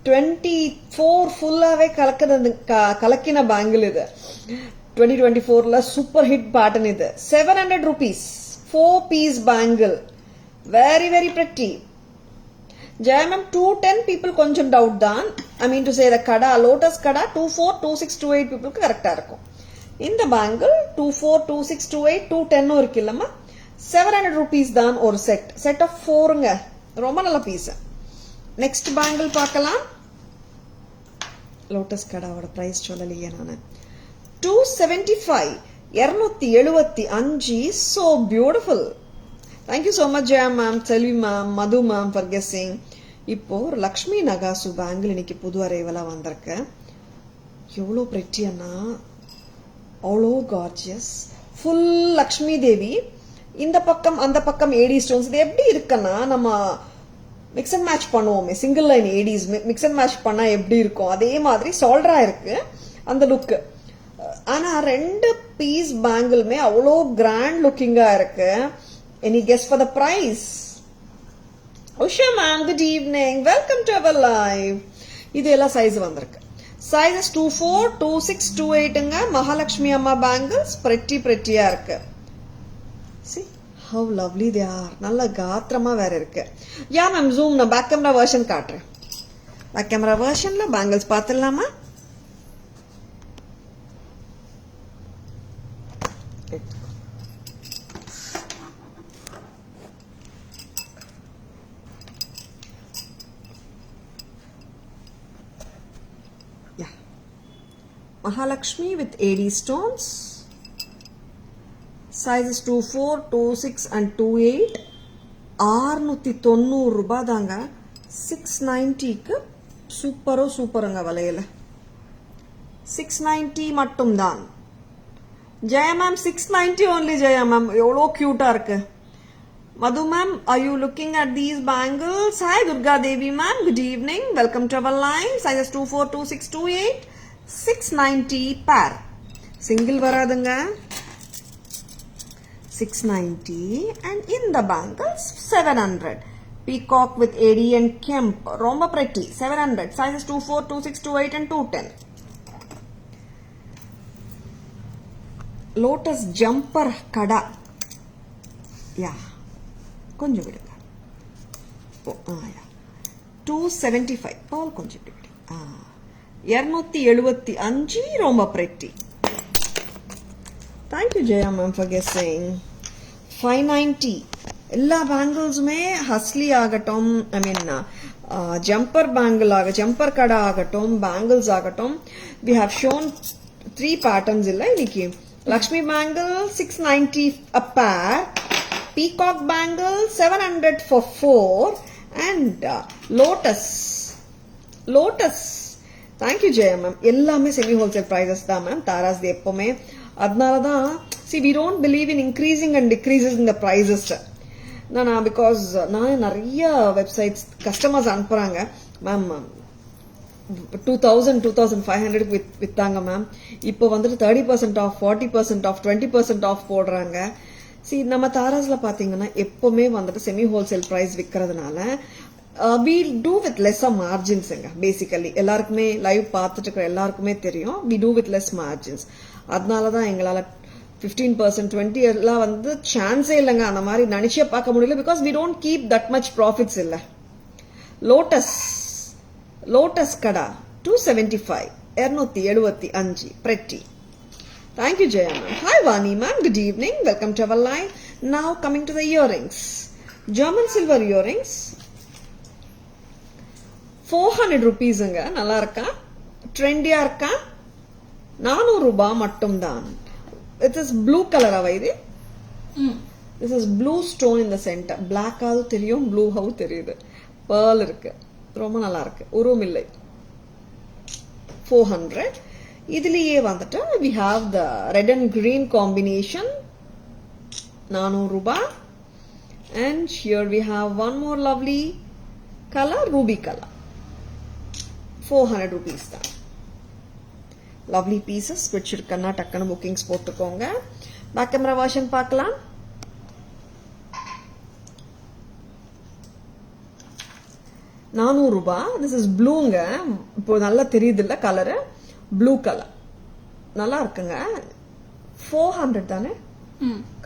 24 full-ave kalakina bangle idu 2024 la super hit pattern idu 700 rupees 4-piece bangle, very very pretty. Jaya ma'am 210 people konjam doubt dhaan. I mean to say the kada lotus kada 24 26 28 people ku correct ah irukum. இந்த பேங்கிள் 24 26 28 210 இருக்கு இல்லம்மா, 700 rupees தான் ஒரு செட் ஆஃப் 4ங்க. ரொம்ப நல்ல பீஸ். நெக்ஸ்ட் பேங்கிள் பார்க்கலாம். லோட்டஸ் கடாவோட பிரைஸ் சொல்லலையே நானு. 275 275. So beautiful. Thank you so much Jaya ma'am, Selvi ma'am, Madhu ma'am for guessing. இப்போ லக்ஷ்மி நகாசு பேங்கிள் இன்னைக்கு புது அரைவலா வந்திருக்கு. எவ்வளோ பிரிட்டியானா, அவ்வளோ கார்ஜியஸ், ஃபுல் லக்ஷ்மி தேவி. இந்த பக்கம் அந்த பக்கம் ஏடி ஸ்டோன்ஸ். இது எப்படி இருக்குன்னா, நம்ம மிக்ஸ் அண்ட் மேட்ச் பண்ணுவோமே, single line ADs mix and match பண்ணா எப்படி இருக்கும் அதே மாதிரி சால்ரா இருக்கு அந்த லுக். ஆனா 2 பீஸ் பேங்கிளுமே அவ்வளோ கிராண்ட் லுக்கிங்கா இருக்கு. Any guess for the price? Usha ma'am good evening, welcome to our live. இது எல்லாம் சைஸ் வந்திருக்கு. Sizes 24, 26, 28ங்க. மகாலட்சுமி அம்மா பேங்கிள்ஸ் pretty-யா இருக்கு. See how lovely they are. நல்ல காத்திரமா வேற இருக்கு. யா மேம் ஜூம் நான் பேக் கேமரா வெர்ஷன் காட்டுறேன். பேக் கேமரா வெர்ஷன்ல பேங்கிள்ஸ் பார்த்துடலாமா? Mahalakshmi with AD stones. Sizes 24, 26 and 28. 690 ரூபாய் தாங்க. 690க்கு சூப்பருங்க வளையல. 690 மட்டும் தான். Jaya ma'am 690 only. Jaya ma'am எவ்வளோ கியூட்டா இருக்கு. Madhu ma'am, are you looking at these bangles? Hi Durga Devi ma'am, good evening, welcome to our line. Sizes 24, 26, 28. 690 pair. Single varadunga. 690 and in the bangles 700. Peacock with AD and Kemp. Romba pretty. 700. Sizes 24, 26, 28 and 210. Lotus jumper kada. Yeah. Konjam vidunga. Oh, yeah. 275. Paul konjam vidunga. 275 ரொம்ப pretty. Thank you Jaya ma'am for guessing. 590. எல்லா பேங்கிள்ஸுமே ஹஸ்லி ஆகட்டும், ஐ மீன் ஜம்பர் பேங்கிள் ஜம்பர் கடை ஆகட்டும், பேங்கிள்ஸ் ஆகட்டும், we have shown 3 patterns இல்ல இன்னைக்கு. Lakshmi bangle 690 a pair, peacock bangle 700 for 4 and lotus. Thank you Jaya ma'am. எல்லாமே செமி ஹோல்சேல் பிரைசஸ் தான் மேம். தாராஸ் எப்பவுமே அதனால தான். see we don't believe in increasing and decreases in the prices. Because நான் நிறைய வெப்சைட்ஸ் கஸ்டமர்ஸ் அனுப்புறாங்க மேம். 2000 2500 வித்தாங்க மேம். இப்போ வந்துட்டு 30% ஆஃப், 40% ஆஃப், 20% ஆஃப் போடுறாங்க. நம்ம தாராஸ்ல பாத்தீங்கன்னா எப்பவுமே வந்துட்டு செமி ஹோல்சேல் பிரைஸ் விற்கிறதுனால we do with lesser margins. Basically எல்லாருக்குமே லைவ் பார்த்துட்டு இருக்கிற எல்லாருக்குமே தெரியும், we do with less margins. அதனாலதான் எங்களால 15% 20 எல்லாம் வந்து சான்ஸே இல்லைங்க. அந்த மாதிரி நினைச்சே பார்க்க முடியல. Because we don't keep that much profits இல்ல. Lotus kara 275 275 pretty. Thank you Jaya ma'am. Hi Vani ma'am, good evening, welcome to our line. Now coming to the earrings. German silver earrings 400 rupeesங்க. நல்லா இருக்கா? ட்ரெண்டியா இருக்கா? 400 ரூபாய் மட்டும் தான். It is blue color ஆவா இது? This is blue stone in the center. Black ஆவது தெரியும், blue ஆவது தெரியுது. pearl இருக்கு. ரொம்ப நல்லா இருக்கு. உருவம் இல்லை. 400. இதுலயே வந்துட்டு we have the red and green combination 400 ரூபாய். And here we have one more lovely color, ruby color, 400 rupees தான். Lovely pieces பிடிச்சிருக்கன்னா டக்குன்னு bookings போட்டுக்கோங்க. பேக் கேமரா வெர்ஷன் பார்க்கலாம். ₹400. திஸ் இஸ் ப்ளூங்க. இப்போ நல்லா தெரியுது இல்ல கலரு, ப்ளூ கலர் நல்லா இருக்குங்க. 400 தானே?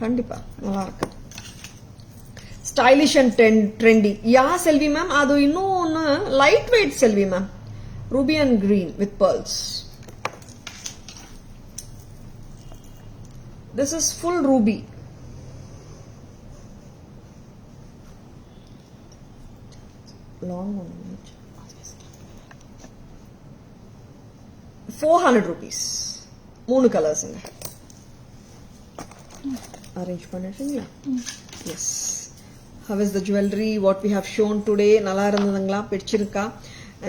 கண்டிப்பா நல்லா இருக்கு. Stylish and trendy. Yeah Selvi ma'am, அது இன்னும் ஒன்னு light weight Selvi ma'am. Ruby and green with pearls. This is full ruby. Long one. 400 rupees. 3 colors. Arrange பண்ணிட்டீங்களா? Yes. How is the jewelry? What we have shown today? நல்லா இருந்ததுங்களா? பிடிச்சிருக்கா?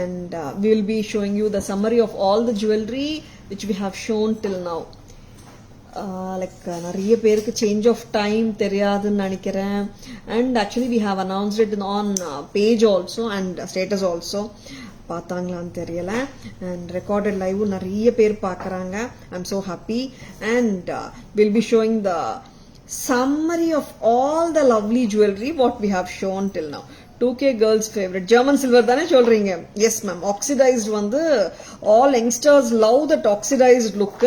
And we will be showing you the summary of all the jewelry which we have shown till now. Like நிறைய பேருக்கு சேஞ்ச் ஆஃப் டைம் தெரியாதுன்னு நினைக்கிறேன். And actually we have announced it on page also and status also. பார்த்தாங்களான்னு தெரியல. அண்ட் ரெக்கார்டட் லைவ் நிறைய பேர் பார்க்குறாங்க. I am so happy. And will be showing the summary of all the lovely jewelry what we have shown till now. 2K girls favorite German silver தானே சொல்றீங்க? Yes ma'am. Oxidized வந்து all youngsters love that oxidized look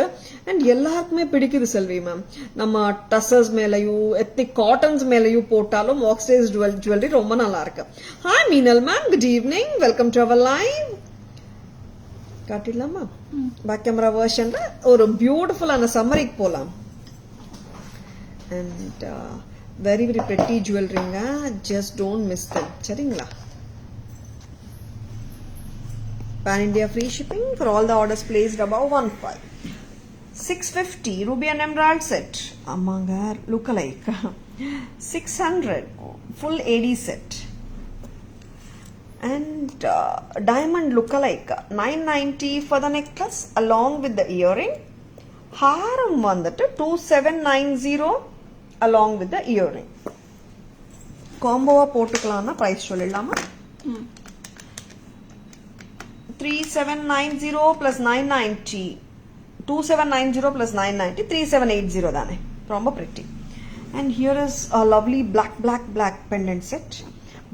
and எல்லாருக்குமே பிடிக்குது செல்வி மேம். நம்ம டசர்ஸ் மேலயும் எத்னிக் காட்டன்ஸ் மேலயும் போட்டாலும் oxidized jewelry ரொம்ப நல்லா இருக்கு. Hi Meenal ma'am, good evening, welcome to our live. காட்டிடலாமா? பேக் கேமரா வெர்ஷன்ல ஒரு பியூட்டிஃபுல்லான சம்மரிக்கு போலாம். And very very pretty jewelry nga, just don't miss them. சரிங்களா? Pan India free shipping for all the orders placed above 15. 650 ruby and emerald set. Amanga look alike. 600 full AD set. And diamond look alike. 990 for the necklace along with the earring. Haram vandittu 2790 along with the earring. காம்போவா போட்டுக்கலாம்னா பிரைஸ் சொல்லிடலாமா? 3790 plus 990, 2790 plus 990, 3780 தானே. ரொம்ப pretty. And here is a lovely black pendant set.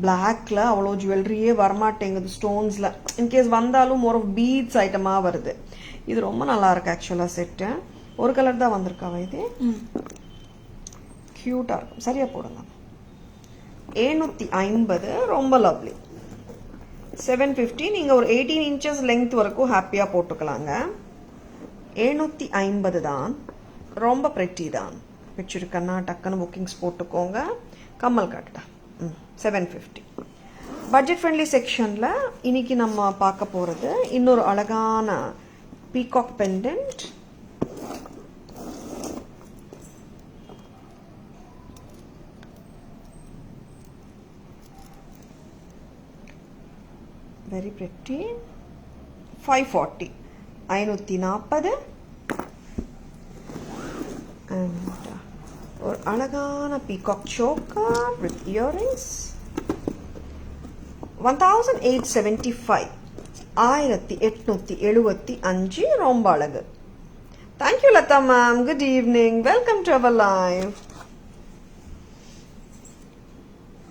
Blackல அவ்வளோ ஜுவல்லரியே வரமாட்டேங்குது ஸ்டோன்ஸ்ல. இன்கேஸ் வந்தாலும் மோர் ஆஃப் பீட்ஸ் ஐட்டமா வருது. இது ரொம்ப நல்லா இருக்கு ஆக்சுவலா செட்டு. ஒரு கலர் தான் வந்திருக்காவா இது? கியூட்டா இருக்கும். சரியா போடுங்க. 750 ரொம்ப லவ்லி. 750 நீங்க ஒரு 18 inches லெங்த் வரைக்கும் ஹாப்பியா போட்டுக்கலாங்க. 750 தான். ரொம்ப பிரெட்டி தான். பிடிச்சிருக்கன்னா டக்குன்னு புக்கிங்ஸ் போட்டுக்கோங்க. கம்மல் காட்டுடா. 750. பட்ஜெட் ஃப்ரெண்ட்லி செக்ஷன்ல இன்னைக்கு நம்ம பார்க்க போறது இன்னொரு அழகான peacock pendant. Very pretty. 540. 540. And ஒரு அழகான peacock choker with earrings. 1875. 1875. ரொம்ப அழகு. Thank you Lata ma'am. Good evening. Welcome to our live.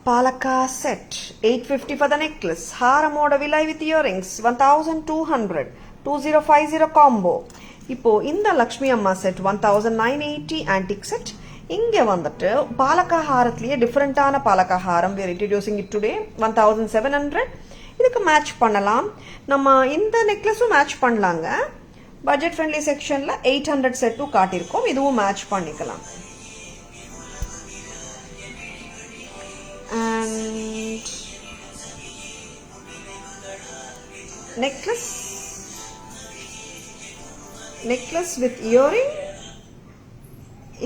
Palaka set 850 for the necklace. Haramoda vilai with earrings 1200. 2050 combo. இப்போ இந்த லக்ஷ்மி அம்மா செட் 1980 antique set. இங்க வந்துட்டு பாலக்கா ஹாரத்திலேயே டிஃபரெண்டான பாலக்கா ஹாரம் we are introducing it today 1700. இதுக்கு மேட்ச் பண்ணலாம். நம்ம இந்த நெக்லஸும் மேட்ச் பண்ணலாங்க. பட்ஜெட் ஃப்ரெண்ட்லி செக்ஷன்ல 800 செட்டும் காட்டியிருக்கோம். இதுவும் மேட்ச் பண்ணிக்கலாம். And necklace with earring.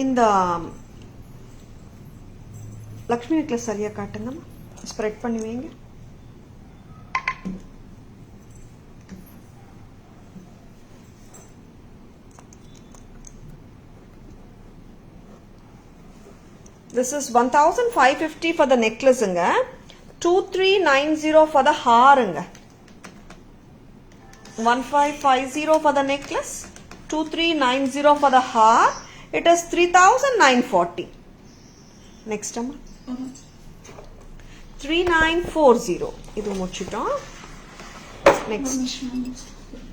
இந்த லக்ஷ்மி நெக்லஸ் சரியா காட்டுங்க. ஸ்ப்ரெட் பண்ணி வைங்க. This is 1550 for the necklace. 2390 for the haar. 1550 for the necklace. 2390 for the haar. It is 3940. Next number. 3940. Idu muchitom. Next.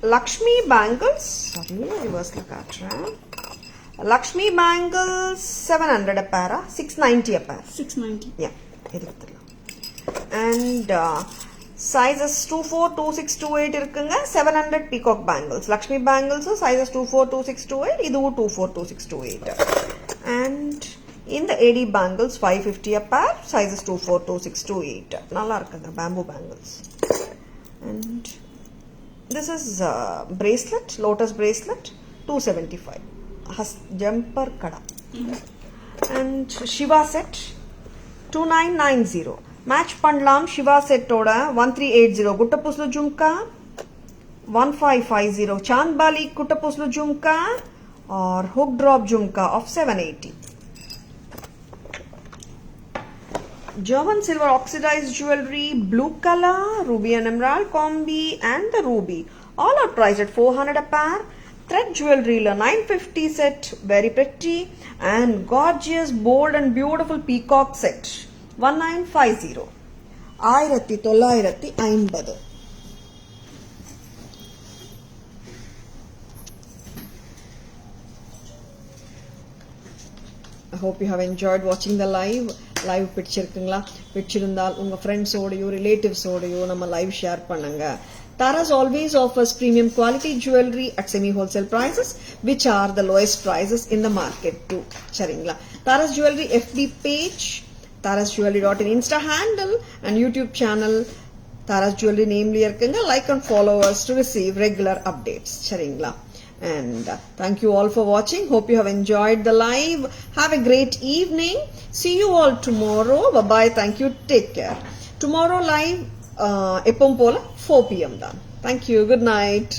Lakshmi bangles. Sorry, reverse la kaatren. Lakshmi bangles 700 a pair, 690 a pair. 690. Yeah, and sizes 24, 26, 28 irukkunga. 700 peacock bangles. Lakshmi bangles sizes 24, 26, 28. Idu 24, 26, 28. And in the AD bangles 550 a pair, sizes 24, 26, 28. Nalla irukanga bamboo bangles. And this is bracelet, lotus bracelet, 275. Jumper kada. And Shiva set 2990. Match பண்ணலாம் Shiva set ஓட 1380. குட்டப்பூஸ்ல jhumka 1550. Chandbali குட்டப்பூஸ்ல jhumka or hook drop jhumka of 780. German silver oxidized jewelry, blue color, ruby and emerald combi, and the ruby. All are priced at 400 a pair. Thread jewelry 950 set, very pretty, and gorgeous, bold and beautiful peacock set 1950. 1950. I hope you have enjoyed watching the live பிடிச்சிருக்குங்களா? பிடிச்சிருந்தால் உங்க ஃப்ரெண்ட்ஸ் ஓடையோ ரிலேட்டிவ்ஸ் ஓடையோ நம்ம லைவ் ஷேர் பண்ணுங்க. Taras always offers premium quality jewelry at semi-wholesale prices, which are the lowest prices in the market too. Charingla. Taras Jewelry FB page, tarasjewelry.in Insta handle, and YouTube channel, Taras Jewelry namely irukanga. Like and follow us to receive regular updates. Charingla. And thank you all for watching. Hope you have enjoyed the live. Have a great evening. See you all tomorrow. Bye-bye. Thank you. Take care. Tomorrow live எப்பவும் போல 4 PM தான். Thank you. Good night.